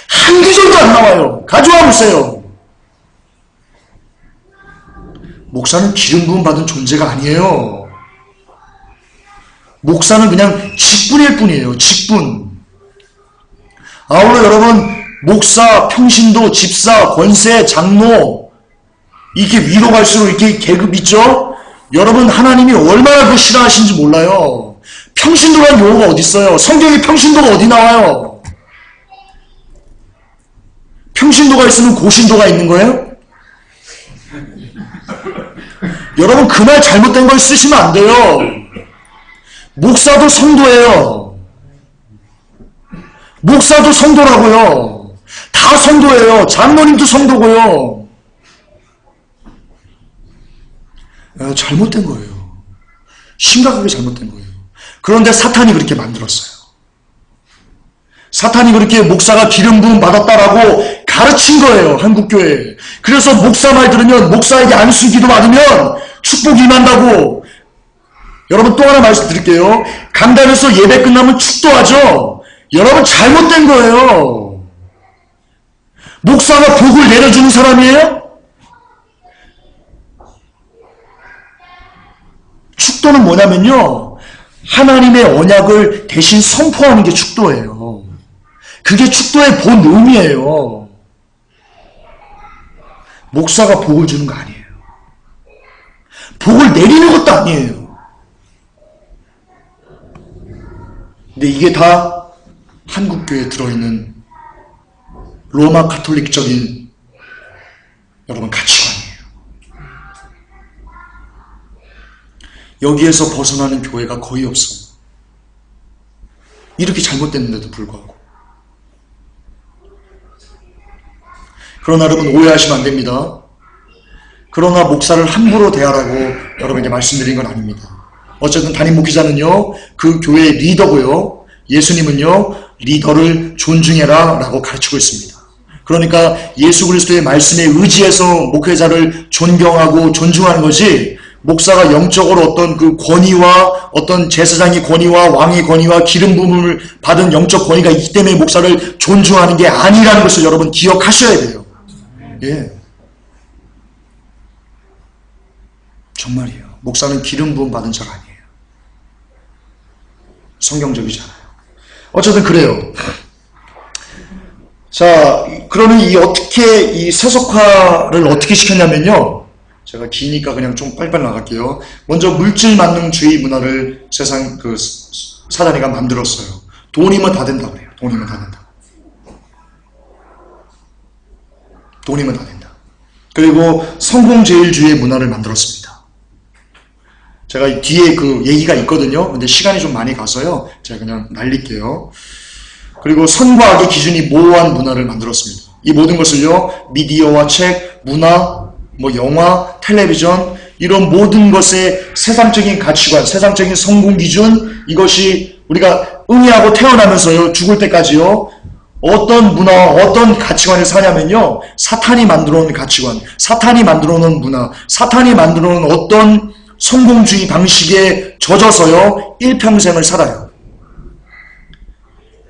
한 구절도 안 나와요. 가져와 보세요. 목사는 기름 부음 받은 존재가 아니에요. 목사는 그냥 직분일 뿐이에요. 직분. 아울러 여러분 목사, 평신도, 집사, 권세, 장로 이렇게 위로 갈수록 이렇게 계급 있죠? 여러분 하나님이 얼마나 그거 싫어하시는지 몰라요. 평신도라는 용어가 어디 있어요? 성경에 평신도가 어디 나와요? 평신도가 있으면 고신도가 있는 거예요? 여러분 그 말 잘못된 걸 쓰시면 안 돼요. 목사도 성도예요. 목사도 성도라고요. 다 성도예요. 장로님도 성도고요. 잘못된 거예요. 심각하게 잘못된 거예요. 그런데 사탄이 그렇게 만들었어요. 사탄이 그렇게 목사가 기름 부음 받았다라고 가르친 거예요. 한국교회에. 그래서 목사 말 들으면 목사에게 안수 기도 받으면 축복이 임한다고. 여러분 또 하나 말씀드릴게요. 강단에서 예배 끝나면 축도하죠. 여러분 잘못된 거예요. 목사가 복을 내려주는 사람이에요? 축도는 뭐냐면요. 하나님의 언약을 대신 선포하는 게 축도예요. 그게 축도의 본 의미예요. 목사가 복을 주는 거 아니에요. 복을 내리는 것도 아니에요. 근데 이게 다 한국교회에 들어있는 로마 가톨릭적인 여러분 가치관이에요. 여기에서 벗어나는 교회가 거의 없어요. 이렇게 잘못됐는데도 불구하고. 그러나 여러분 오해하시면 안 됩니다. 그러나 목사를 함부로 대하라고 여러분에게 말씀드린 건 아닙니다. 어쨌든 담임 목회자는요, 그 교회의 리더고요, 예수님은요, 리더를 존중해라 라고 가르치고 있습니다. 그러니까 예수 그리스도의 말씀에 의지해서 목회자를 존경하고 존중하는 거지, 목사가 영적으로 어떤 그 권위와 어떤 제사장의 권위와 왕의 권위와 기름 부음을 받은 영적 권위가 있기 때문에 목사를 존중하는 게 아니라는 것을 여러분 기억하셔야 돼요. 예. 정말이에요. 목사는 기름 부음 받은 자가 아니에요. 성경적이잖아요. 어쨌든 그래요. 자, 그러면 이 세속화를 어떻게 시켰냐면요. 제가 기니까 그냥 좀 빨리빨리 나갈게요. 먼저 물질 만능주의 문화를 사단이가 만들었어요. 돈이면 다 된다 그래요. 돈이면 다 된다. 돈이면 다 된다. 그리고 성공제일주의 문화를 만들었습니다. 제가 이 뒤에 그 얘기가 있거든요. 근데 시간이 좀 많이 가서요. 제가 그냥 날릴게요. 그리고 선과 악의 기준이 모호한 문화를 만들었습니다. 이 모든 것을요, 미디어와 책, 문화, 영화, 텔레비전, 이런 모든 것의 세상적인 가치관, 세상적인 성공 기준, 이것이 우리가 응애하고 태어나면서요, 죽을 때까지요, 어떤 문화, 어떤 가치관을 사냐면요, 사탄이 만들어 놓은 가치관, 사탄이 만들어 놓은 문화, 사탄이 만들어 놓은 어떤 성공주의 방식에 젖어서요, 일평생을 살아요.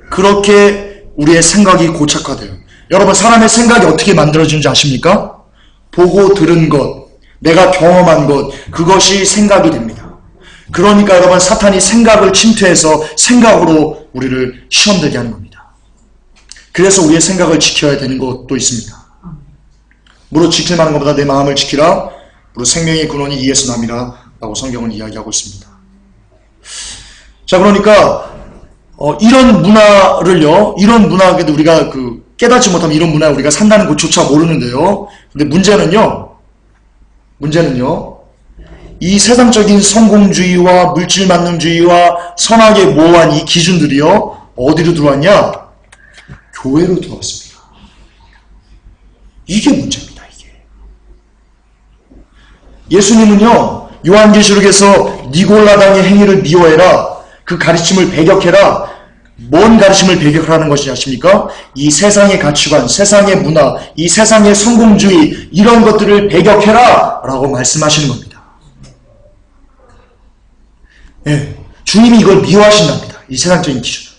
그렇게 우리의 생각이 고착화돼요. 여러분, 사람의 생각이 어떻게 만들어지는지 아십니까? 보고 들은 것, 내가 경험한 것, 그것이 생각이 됩니다. 그러니까 여러분, 사탄이 생각을 침투해서 생각으로 우리를 시험되게 하는 겁니다. 그래서 우리의 생각을 지켜야 되는 것도 있습니다. 무릇 지킬 만한 것보다 내 마음을 지키라. 무릇 생명의 근원이 이에서 남이라 라고 성경은 이야기하고 있습니다. 자, 그러니까 이런 문화를요, 이런 문화에도 우리가 깨닫지 못하면 이런 문화에 우리가 산다는 것조차 모르는데요. 근데 문제는요, 이 세상적인 성공주의와 물질만능주의와 선악의 모호한 이 기준들이요, 어디로 들어왔냐? 교회로 들어왔습니다. 이게 문제입니다, 이게. 예수님은요, 요한계시록에서 니골라당의 행위를 미워해라, 그 가르침을 배격해라. 뭔 가르침을 배격하라는 것이 아십니까? 이 세상의 가치관, 세상의 문화, 이 세상의 성공주의, 이런 것들을 배격해라 라고 말씀하시는 겁니다. 예, 주님이 이걸 미워하신답니다. 이 세상적인 기준.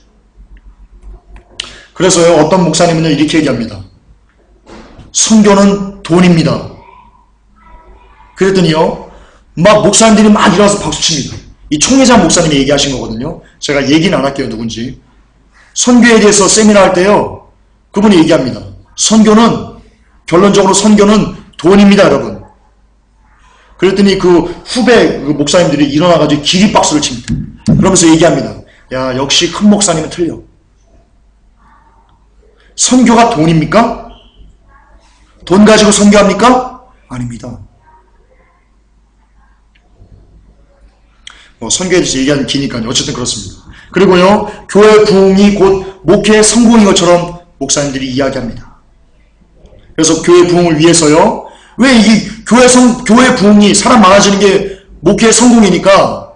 그래서요, 어떤 목사님은요, 이렇게 얘기합니다. 선교는 돈입니다. 그랬더니요, 막 목사님들이 막 일어나서 박수칩니다. 이 총회장 목사님이 얘기하신 거거든요. 제가 얘기는 안 할게요, 누군지. 선교에 대해서 세미나 할 때요, 그분이 얘기합니다. 결론적으로 선교는 돈입니다, 여러분. 그랬더니 그 후배 목사님들이 일어나가지고 기립박수를 칩니다. 그러면서 얘기합니다. 야, 역시 큰 목사님은 틀려. 선교가 돈입니까? 돈 가지고 선교합니까? 아닙니다. 선교에 대해서 얘기하는 기니까요. 어쨌든 그렇습니다. 그리고요, 교회 부흥이 곧 목회의 성공인 것처럼 목사님들이 이야기합니다. 그래서 교회 부흥을 위해서요, 왜 이 교회 부흥이 사람 많아지는 게 목회의 성공이니까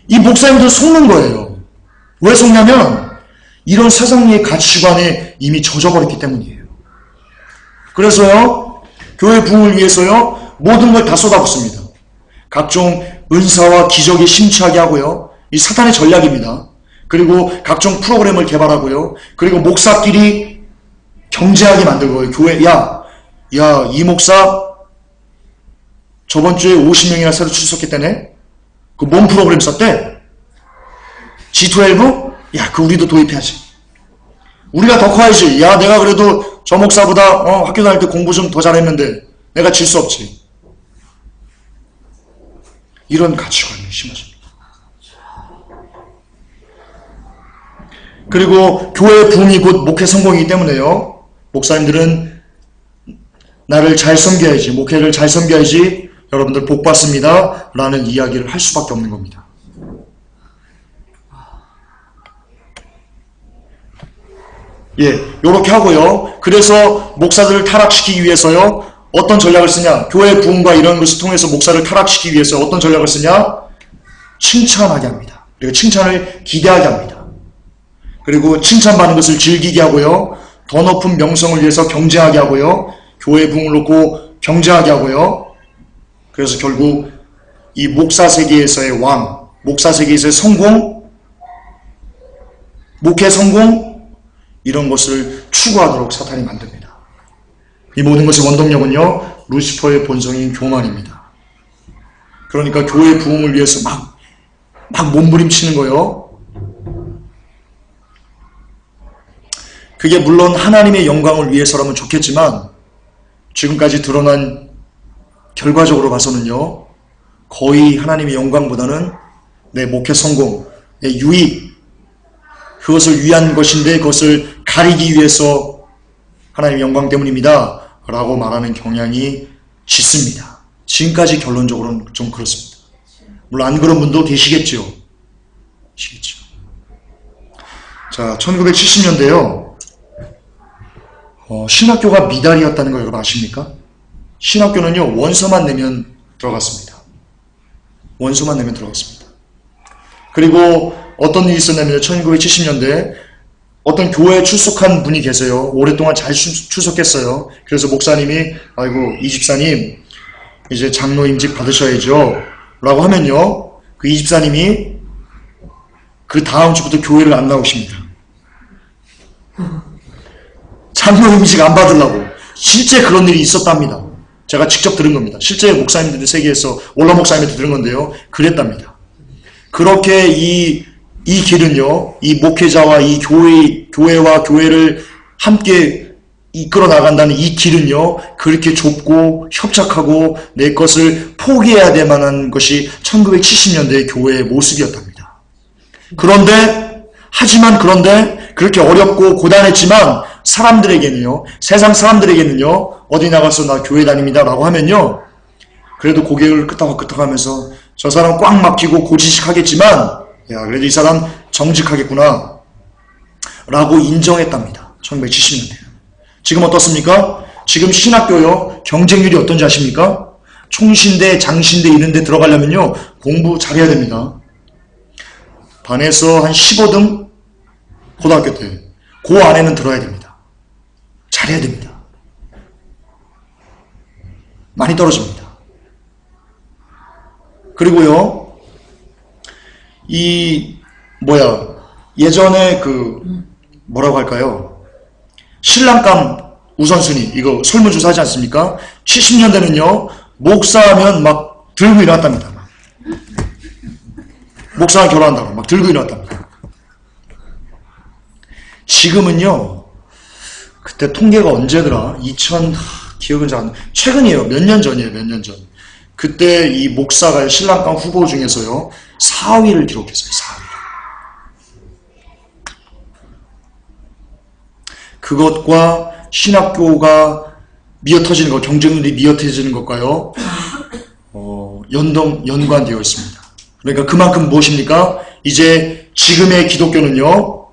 이 목사님들 속는 거예요. 왜 속냐면 이런 세상의 가치관에 이미 젖어버렸기 때문이에요. 그래서요, 교회 부흥을 위해서요, 모든 걸 다 쏟아붓습니다. 각종 은사와 기적이 심취하게 하고요. 이 사탄의 전략입니다. 그리고 각종 프로그램을 개발하고요. 그리고 목사끼리 경제하게 만들고요. 교회, 이 목사 저번 주에 50명이나 새로 출석했다네? 그 뭔 프로그램 썼대? G12? 우리도 도입해야지. 우리가 더 커야지. 내가 그래도 저 목사보다 학교 다닐 때 공부 좀 더 잘했는데 내가 질 수 없지. 이런 가치관이 심어집니다. 그리고 교회 부흥이 곧 목회 성공이기 때문에요. 목사님들은 나를 잘 섬겨야지, 목회를 잘 섬겨야지 여러분들 복 받습니다 라는 이야기를 할 수밖에 없는 겁니다. 예, 요렇게 하고요. 그래서 목사들을 타락시키기 위해서요, 어떤 전략을 쓰냐? 교회 부흥과 이런 것을 통해서 목사를 타락시키기 위해서 어떤 전략을 쓰냐? 칭찬하게 합니다. 그리고 칭찬을 기대하게 합니다. 그리고 칭찬받는 것을 즐기게 하고요. 더 높은 명성을 위해서 경쟁하게 하고요. 교회 부흥을 놓고 경쟁하게 하고요. 그래서 결국 이 목사 세계에서의 왕, 목사 세계에서의 성공, 목회 성공, 이런 것을 추구하도록 사탄이 만듭니다. 이 모든 것의 원동력은요, 루시퍼의 본성인 교만입니다. 그러니까 교회 부흥을 위해서 막 몸부림치는 거예요. 그게 물론 하나님의 영광을 위해서라면 좋겠지만 지금까지 드러난 결과적으로 봐서는요, 거의 하나님의 영광보다는 내 목회 성공, 내 유익, 그것을 위한 것인데 그것을 가리기 위해서 하나님의 영광 때문입니다 라고 말하는 경향이 짙습니다. 지금까지 결론적으로는 좀 그렇습니다. 물론 안 그런 분도 계시겠죠. 자, 1970년대요. 신학교가 미달이었다는 걸 여러분 아십니까? 신학교는요, 원서만 내면 들어갔습니다. 원서만 내면 들어갔습니다. 그리고 어떤 일이 있었냐면 1970년대 어떤 교회에 출석한 분이 계세요. 오랫동안 잘 출석했어요. 그래서 목사님이 아이고 이 집사님 이제 장로임직 받으셔야죠 라고 하면요, 그 이 집사님이 그 다음 주부터 교회를 안 나오십니다. 장로임직 안 받으려고. 실제 그런 일이 있었답니다. 제가 직접 들은 겁니다. 실제 목사님들 세계에서 올라 목사님한테 들은 건데요, 그랬답니다. 그렇게 이 길은요, 이 목회자와 이 교회와 교회를 함께 이끌어 나간다는 이 길은요, 그렇게 좁고 협착하고 내 것을 포기해야 될 만한 것이 1970년대의 교회의 모습이었답니다. 그런데 그렇게 어렵고 고단했지만 사람들에게는요, 세상 사람들에게는요, 어디 나가서 나 교회 다닙니다 라고 하면요, 그래도 고개를 끄덕끄덕 하면서 저 사람 꽉 막히고 고지식하겠지만 야, 그래도 이 사람 정직하겠구나 라고 인정했답니다. 1970년대. 지금 어떻습니까? 지금 신학교요, 경쟁률이 어떤지 아십니까? 총신대, 장신대 이런 데 들어가려면요, 공부 잘해야 됩니다. 반에서 한 15등 고등학교 때 그 안에는 들어야 됩니다. 잘해야 됩니다. 많이 떨어집니다. 그리고요, 예전에 뭐라고 할까요? 신랑감 우선순위, 이거 설문조사 하지 않습니까? 70년대는요, 목사하면 막 들고 일어났답니다. 목사랑 결혼한다고 막 들고 일어났답니다. 지금은요, 그때 통계가 언제더라? 기억은 잘 안 나. 최근이에요. 몇 년 전이에요. 몇 년 전. 그때 이 목사가 신랑감 후보 중에서요, 4위를 기록했어요. 4위. 그것과 신학교가 미어터지는 것, 경쟁률이 미어터지는 것과요, 연관되어 있습니다. 그러니까 그만큼 무엇입니까? 이제 지금의 기독교는요,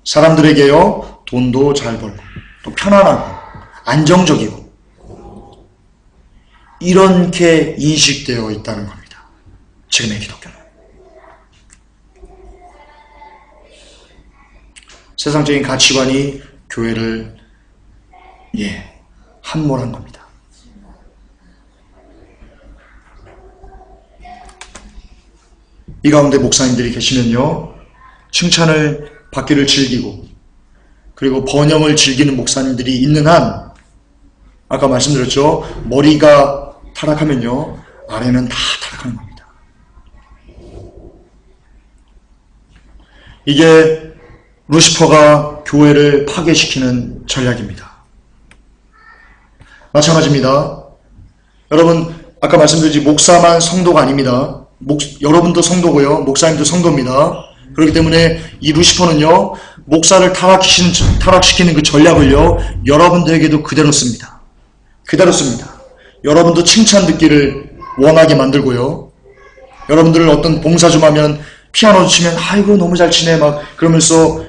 사람들에게요, 돈도 잘 벌고, 또 편안하고, 안정적이고, 이렇게 인식되어 있다는 겁니다. 지금의 기독교는. 세상적인 가치관이 교회를, 함몰한 겁니다. 이 가운데 목사님들이 계시면요, 칭찬을 받기를 즐기고, 그리고 번영을 즐기는 목사님들이 있는 한, 아까 말씀드렸죠, 머리가 타락하면요, 아래는 다 타락하는 겁니다. 이게 루시퍼가 교회를 파괴시키는 전략입니다. 마찬가지입니다. 여러분, 아까 말씀드렸지, 목사만 성도가 아닙니다. 여러분도 성도고요, 목사님도 성도입니다. 그렇기 때문에 이 루시퍼는요, 목사를 타락시키는 그 전략을요, 여러분들에게도 그대로 씁니다. 그대로 씁니다. 여러분도 칭찬 듣기를 원하게 만들고요. 여러분들을 어떤 봉사 좀 하면, 피아노 치면, 아이고, 너무 잘 치네, 막, 그러면서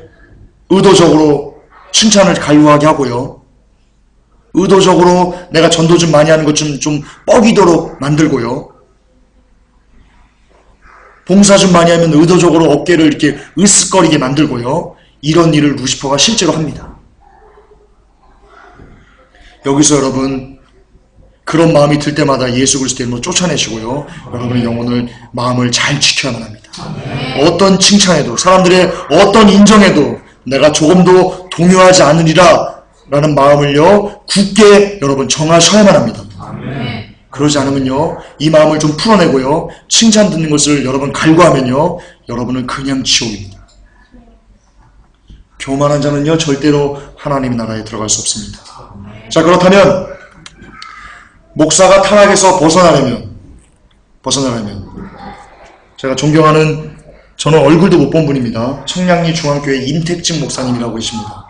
의도적으로 칭찬을 갈구하게 하고요. 의도적으로 내가 전도 좀 많이 하는 것 좀 뻐기도록 만들고요. 봉사 좀 많이 하면 의도적으로 어깨를 이렇게 으쓱거리게 만들고요. 이런 일을 루시퍼가 실제로 합니다. 여기서 여러분, 그런 마음이 들 때마다 예수 그리스도의 이름으로 쫓아내시고요. 여러분의 영혼을, 마음을 잘 지켜야만 합니다. 어떤 칭찬에도, 사람들의 어떤 인정에도 내가 조금도 동요하지 않으리라 라는 마음을요, 굳게 여러분 정하셔야만 합니다. 그러지 않으면요, 이 마음을 좀 풀어내고요, 칭찬 듣는 것을 여러분 갈구하면요, 여러분은 그냥 지옥입니다. 교만한 자는요, 절대로 하나님의 나라에 들어갈 수 없습니다. 자, 그렇다면 목사가 타락에서 벗어나려면 제가 존경하는, 저는 얼굴도 못 본 분입니다. 청량리 중앙교회 임택진 목사님이라고 계십니다.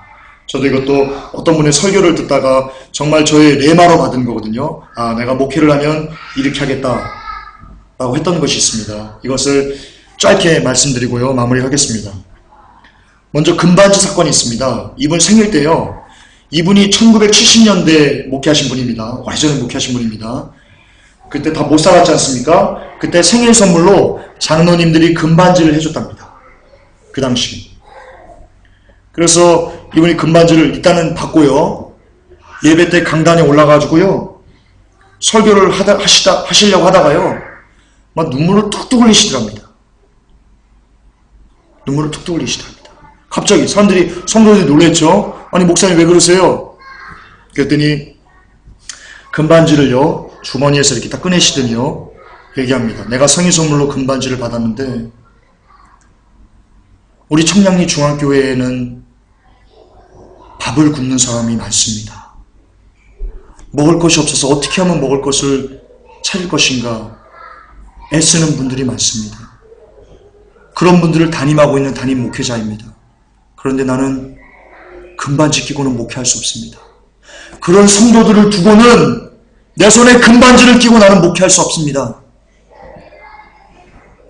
저도 이것도 어떤 분의 설교를 듣다가 정말 저의 레마로 받은 거거든요. 아, 내가 목회를 하면 이렇게 하겠다 라고 했던 것이 있습니다. 이것을 짧게 말씀드리고요, 마무리하겠습니다. 먼저 금반지 사건이 있습니다. 이분 생일 때요, 이분이 1970년대 목회하신 분입니다. 오래전에 목회하신 분입니다. 그때 다 못 살았지 않습니까? 그때 생일 선물로 장로님들이 금반지를 해줬답니다. 그 당시. 그래서 이분이 금반지를 일단은 받고요, 예배 때 강단에 올라가지고요, 설교를 하시려고 하다가요, 막 눈물을 뚝뚝 흘리시더랍니다. 눈물을 뚝뚝 흘리시더랍니다. 갑자기 성도들이 놀랬죠. 아니, 목사님 왜 그러세요? 그랬더니 금반지를요, 주머니에서 이렇게 딱 꺼내시더니요, 얘기합니다. 내가 성의 선물로 금반지를 받았는데 우리 청량리 중앙교회에는 밥을 굶는 사람이 많습니다. 먹을 것이 없어서 어떻게 하면 먹을 것을 차릴 것인가 애쓰는 분들이 많습니다. 그런 분들을 담임하고 있는 담임 목회자입니다. 그런데 나는 금반지 끼고는 목회할 수 없습니다. 그런 성도들을 두고는 내 손에 금반지를 끼고 나는 목회할 수 없습니다.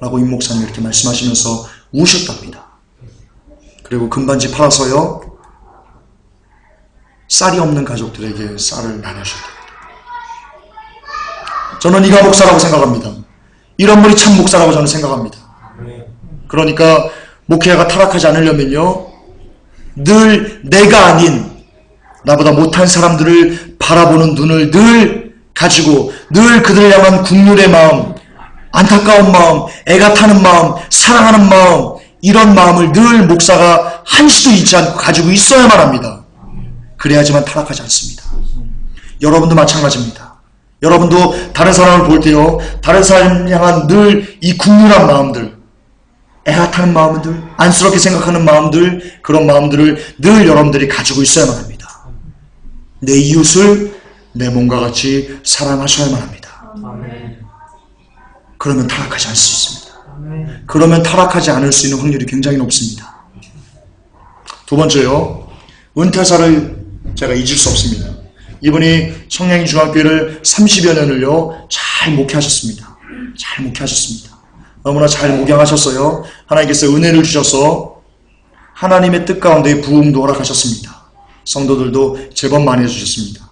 라고 임 목사님이 이렇게 말씀하시면서 우셨답니다. 그리고 금반지 팔아서요, 쌀이 없는 가족들에게 쌀을 나눠주셨답니다. 저는 이가 목사라고 생각합니다. 이런 분이 참 목사라고 저는 생각합니다. 그러니까 목회가 타락하지 않으려면요, 늘 내가 아닌 나보다 못한 사람들을 바라보는 눈을 늘 가지고, 늘 그들을 향한 국률의 마음, 안타까운 마음, 애가 타는 마음, 사랑하는 마음, 이런 마음을 늘 목사가 한시도 잊지 않고 가지고 있어야만 합니다. 그래야지만 타락하지 않습니다. 여러분도 마찬가지입니다. 여러분도 다른 사람을 볼 때요, 다른 사람을 향한 늘 이 국률한 마음들, 애가 타는 마음들, 안쓰럽게 생각하는 마음들, 그런 마음들을 늘 여러분들이 가지고 있어야만 합니다. 내 이웃을 내 몸과 같이 사랑하셔야만 합니다. 그러면 타락하지 않을 수 있습니다. 그러면 타락하지 않을 수 있는 확률이 굉장히 높습니다. 두 번째요, 은퇴사를 제가 잊을 수 없습니다. 이분이 청량리 중학교를 30여 년을요, 잘 목회하셨습니다. 잘 목회하셨습니다. 너무나 잘 목양하셨어요. 하나님께서 은혜를 주셔서 하나님의 뜻 가운데 부흥도 허락하셨습니다. 성도들도 제법 많이 해주셨습니다.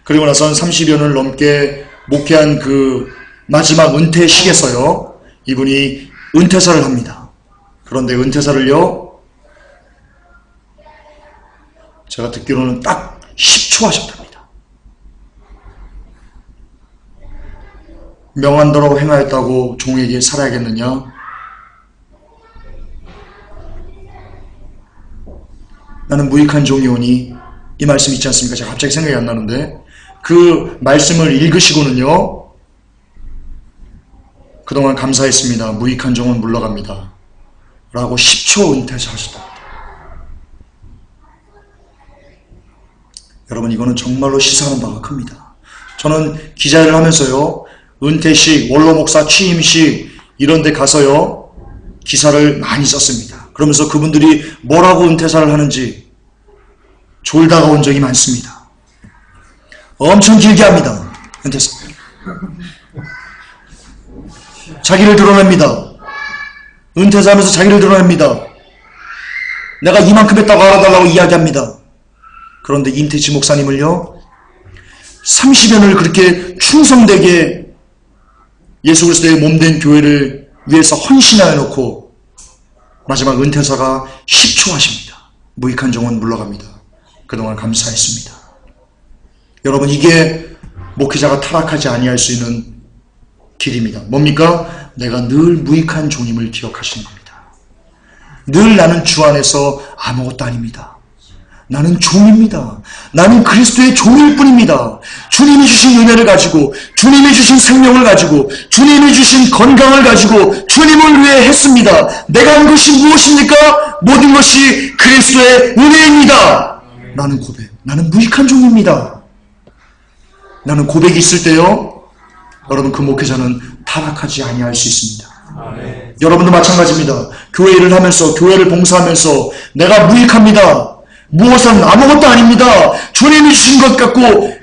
그리고 나선 30여 년을 넘게 목회한 그 마지막 은퇴식에서요, 이분이 은퇴사를 합니다. 그런데 은퇴사를요, 제가 듣기로는 딱 10초 하셨답니다. 명한대로 행하였다고 종에게 살아야겠느냐? 나는 무익한 종이오니, 이 말씀 있지 않습니까? 제가 갑자기 생각이 안 나는데, 그 말씀을 읽으시고는요, 그동안 감사했습니다. 무익한 종은 물러갑니다. 라고 10초 은퇴사 하셨답니다. 여러분, 이거는 정말로 시사하는 바가 큽니다. 저는 기자를 하면서요, 은퇴식, 원로 목사 취임식 이런 데 가서요, 기사를 많이 썼습니다. 그러면서 그분들이 뭐라고 은퇴사를 하는지 졸다가 온 적이 많습니다. 엄청 길게 합니다. 은퇴사. 자기를 드러냅니다. 은퇴사하면서 자기를 드러냅니다. 내가 이만큼 했다고 알아달라고 이야기합니다. 그런데 임태치 목사님을요, 30년을 그렇게 충성되게 예수 그리스도의 몸된 교회를 위해서 헌신하여 놓고 마지막 은퇴사가 10초 하십니다. 무익한 종은 물러갑니다. 그동안 감사했습니다. 여러분, 이게 목회자가 타락하지 아니할 수 있는 길입니다. 뭡니까? 내가 늘 무익한 종임을 기억하시는 겁니다. 늘 나는 주 안에서 아무것도 아닙니다. 나는 종입니다. 나는 그리스도의 종일 뿐입니다. 주님이 주신 은혜를 가지고, 주님이 주신 생명을 가지고, 주님이 주신 건강을 가지고 주님을 위해 했습니다. 내가 한 것이 무엇입니까? 모든 것이 그리스도의 은혜입니다. 라는 고백. 나는 무익한 종입니다. 나는 고백이 있을 때요, 여러분, 그 목회자는 타락하지 아니할 수 있습니다. 아멘. 여러분도 마찬가지입니다. 교회 일을 하면서, 교회를 봉사하면서 내가 무익합니다. 무엇은 아무것도 아닙니다. 주님이 주신 것 갖고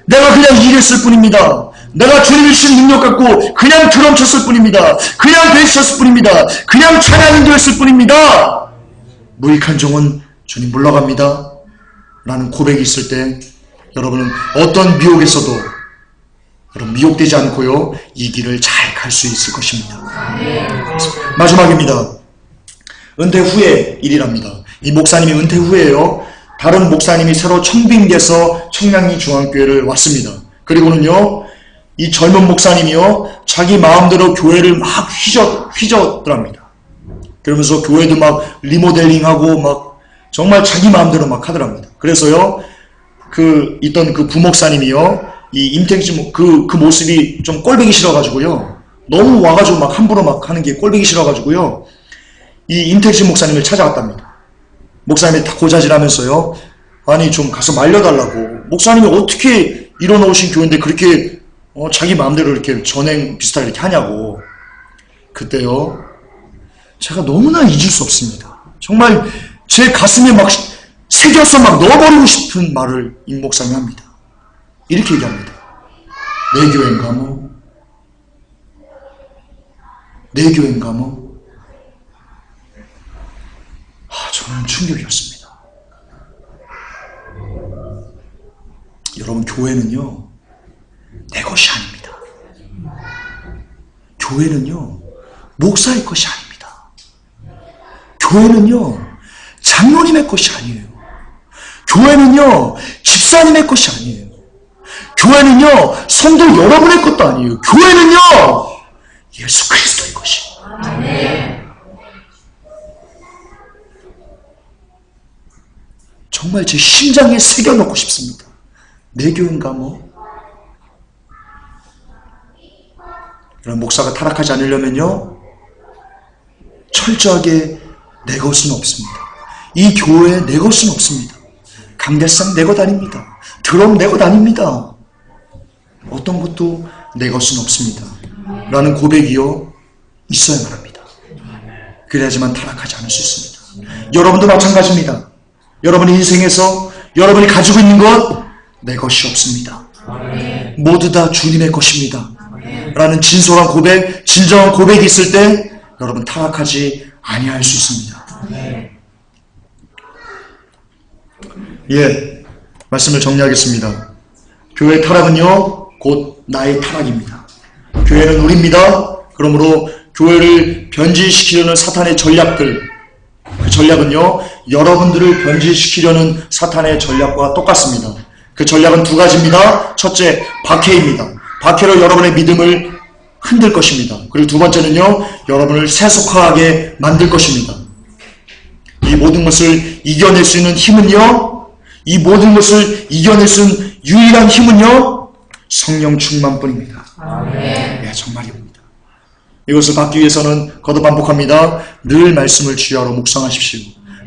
내가 그냥 일했을 뿐입니다. 내가 주님이 주신 능력 갖고 그냥 드럼 쳤을 뿐입니다. 그냥 베이스 쳤을 뿐입니다. 그냥 찬양 인도했을 뿐입니다. 무익한 종은 주님 물러갑니다. 라는 고백이 있을 때 여러분은 어떤 미혹에서도 여러분 미혹되지 않고요, 이 길을 잘 갈 수 있을 것입니다. 마지막입니다. 은퇴 후의 일이랍니다. 이 목사님이 은퇴 후에요, 다른 목사님이 새로 청빙돼서 청량리 중앙교회를 왔습니다. 그리고는요, 이 젊은 목사님이요, 자기 마음대로 교회를 막 휘저더랍니다. 그러면서 교회도 막 리모델링하고 막 정말 자기 마음대로 막 하더랍니다. 그래서요, 있던 그 부목사님이요, 이 임택지 그 모습이 좀 꼴보기 싫어가지고요, 너무 와가지고 막 함부로 막 하는 게 꼴보기 싫어가지고요, 이 임택지 목사님을 찾아갔답니다. 목사님이 다 고자질하면서요, 아니 좀 가서 말려달라고, 목사님이 어떻게 일어놓으신 교회인데 그렇게 자기 마음대로 이렇게 전행 비슷하게 이렇게 하냐고. 그때요, 제가 너무나 잊을 수 없습니다. 정말 제 가슴에 막 새겨서 막 넣어버리고 싶은 말을 임 목사님이 합니다. 이렇게 얘기합니다. 내 교회인가 뭐? 내 교회인가 뭐? 저는 충격이었습니다. 여러분, 교회는요, 내 것이 아닙니다. 교회는요, 목사의 것이 아닙니다. 교회는요, 장로님의 것이 아니에요. 교회는요, 집사님의 것이 아니에요. 교회는요, 성도 여러분의 것도 아니에요. 교회는요, 예수 그리스도의 것이에요. 아멘. 정말 제 심장에 새겨놓고 싶습니다. 내 교회인가 뭐? 이런 목사가 타락하지 않으려면요, 철저하게 내 것은 없습니다. 이 교회에 내 것은 없습니다. 강대상 내 것 아닙니다. 드럼 내 것 아닙니다. 어떤 것도 내 것은 없습니다. 라는 고백이요, 있어야만 합니다. 그래야지만 타락하지 않을 수 있습니다. 여러분도 마찬가지입니다. 여러분의 인생에서 여러분이 가지고 있는 것, 내 것이 없습니다. 모두 다 주님의 것입니다. 라는 진솔한 고백, 진정한 고백이 있을 때 여러분 타락하지 아니할 수 있습니다. 예, 말씀을 정리하겠습니다. 교회의 타락은요, 곧 나의 타락입니다. 교회는 우리입니다. 그러므로 교회를 변질시키려는 사탄의 전략들, 그 전략은요, 여러분들을 변질시키려는 사탄의 전략과 똑같습니다. 그 전략은 두 가지입니다. 첫째, 박해입니다. 박해로 여러분의 믿음을 흔들 것입니다. 그리고 두 번째는요, 여러분을 세속화하게 만들 것입니다. 이 모든 것을 이겨낼 수 있는 힘은요, 이 모든 것을 이겨낼 수 있는 유일한 힘은요, 성령 충만뿐입니다. 예, 정말입니다. 이것을 받기 위해서는 거듭 반복합니다. 늘 말씀을 주야로 묵상하십시오.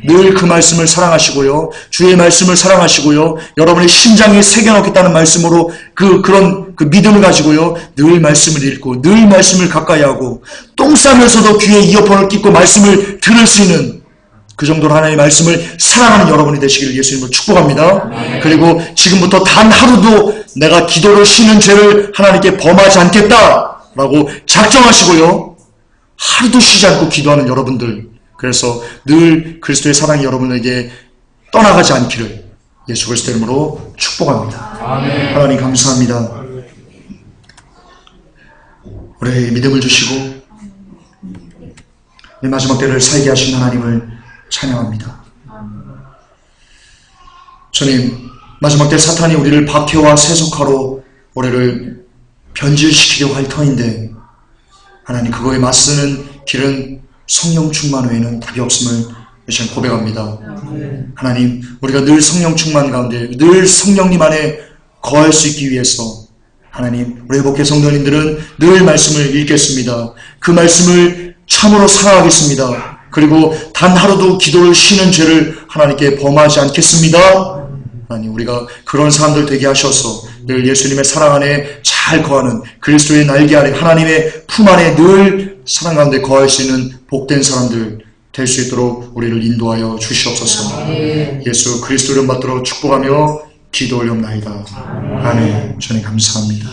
늘 그 말씀을 사랑하시고요. 주의 말씀을 사랑하시고요. 여러분의 심장에 새겨놓겠다는 말씀으로 그런 믿음을 가지고요. 늘 말씀을 읽고 늘 말씀을 가까이 하고 똥 싸면서도 귀에 이어폰을 끼고 말씀을 들을 수 있는 그 정도로 하나님의 말씀을 사랑하는 여러분이 되시기를 예수님으로 축복합니다. 그리고 지금부터 단 하루도 내가 기도를 쉬는 죄를 하나님께 범하지 않겠다라고 작정하시고요. 하루도 쉬지 않고 기도하는 여러분들, 그래서 늘 그리스도의 사랑이 여러분에게 떠나가지 않기를 예수 그리스도 이름으로 축복합니다. 아멘. 하나님 감사합니다. 우리의 믿음을 주시고 이 마지막 때를 살게 하신 하나님을 찬양합니다. 주님, 마지막 때 사탄이 우리를 박해와 세속화로 우리를 변질시키려고 할 터인데 하나님, 그거에 맞서는 길은 성령 충만 외에는 답이 없음을 이제 고백합니다. 하나님, 우리가 늘 성령 충만 가운데 늘 성령님 안에 거할 수 있기 위해서 하나님, 우리 회복회 성도님들은 늘 말씀을 읽겠습니다. 그 말씀을 참으로 사랑하겠습니다. 그리고 단 하루도 기도를 쉬는 죄를 하나님께 범하지 않겠습니다. 하나님, 우리가 그런 사람들 되게 하셔서 늘 예수님의 사랑 안에 잘 거하는 그리스도의 날개 아래 하나님의 품 안에 늘 사랑 가운데 거할 수 있는 복된 사람들 될 수 있도록 우리를 인도하여 주시옵소서. 예수 그리스도 이름 받들어 축복하며 기도 올려옵나이다. 아멘. 주님 감사합니다.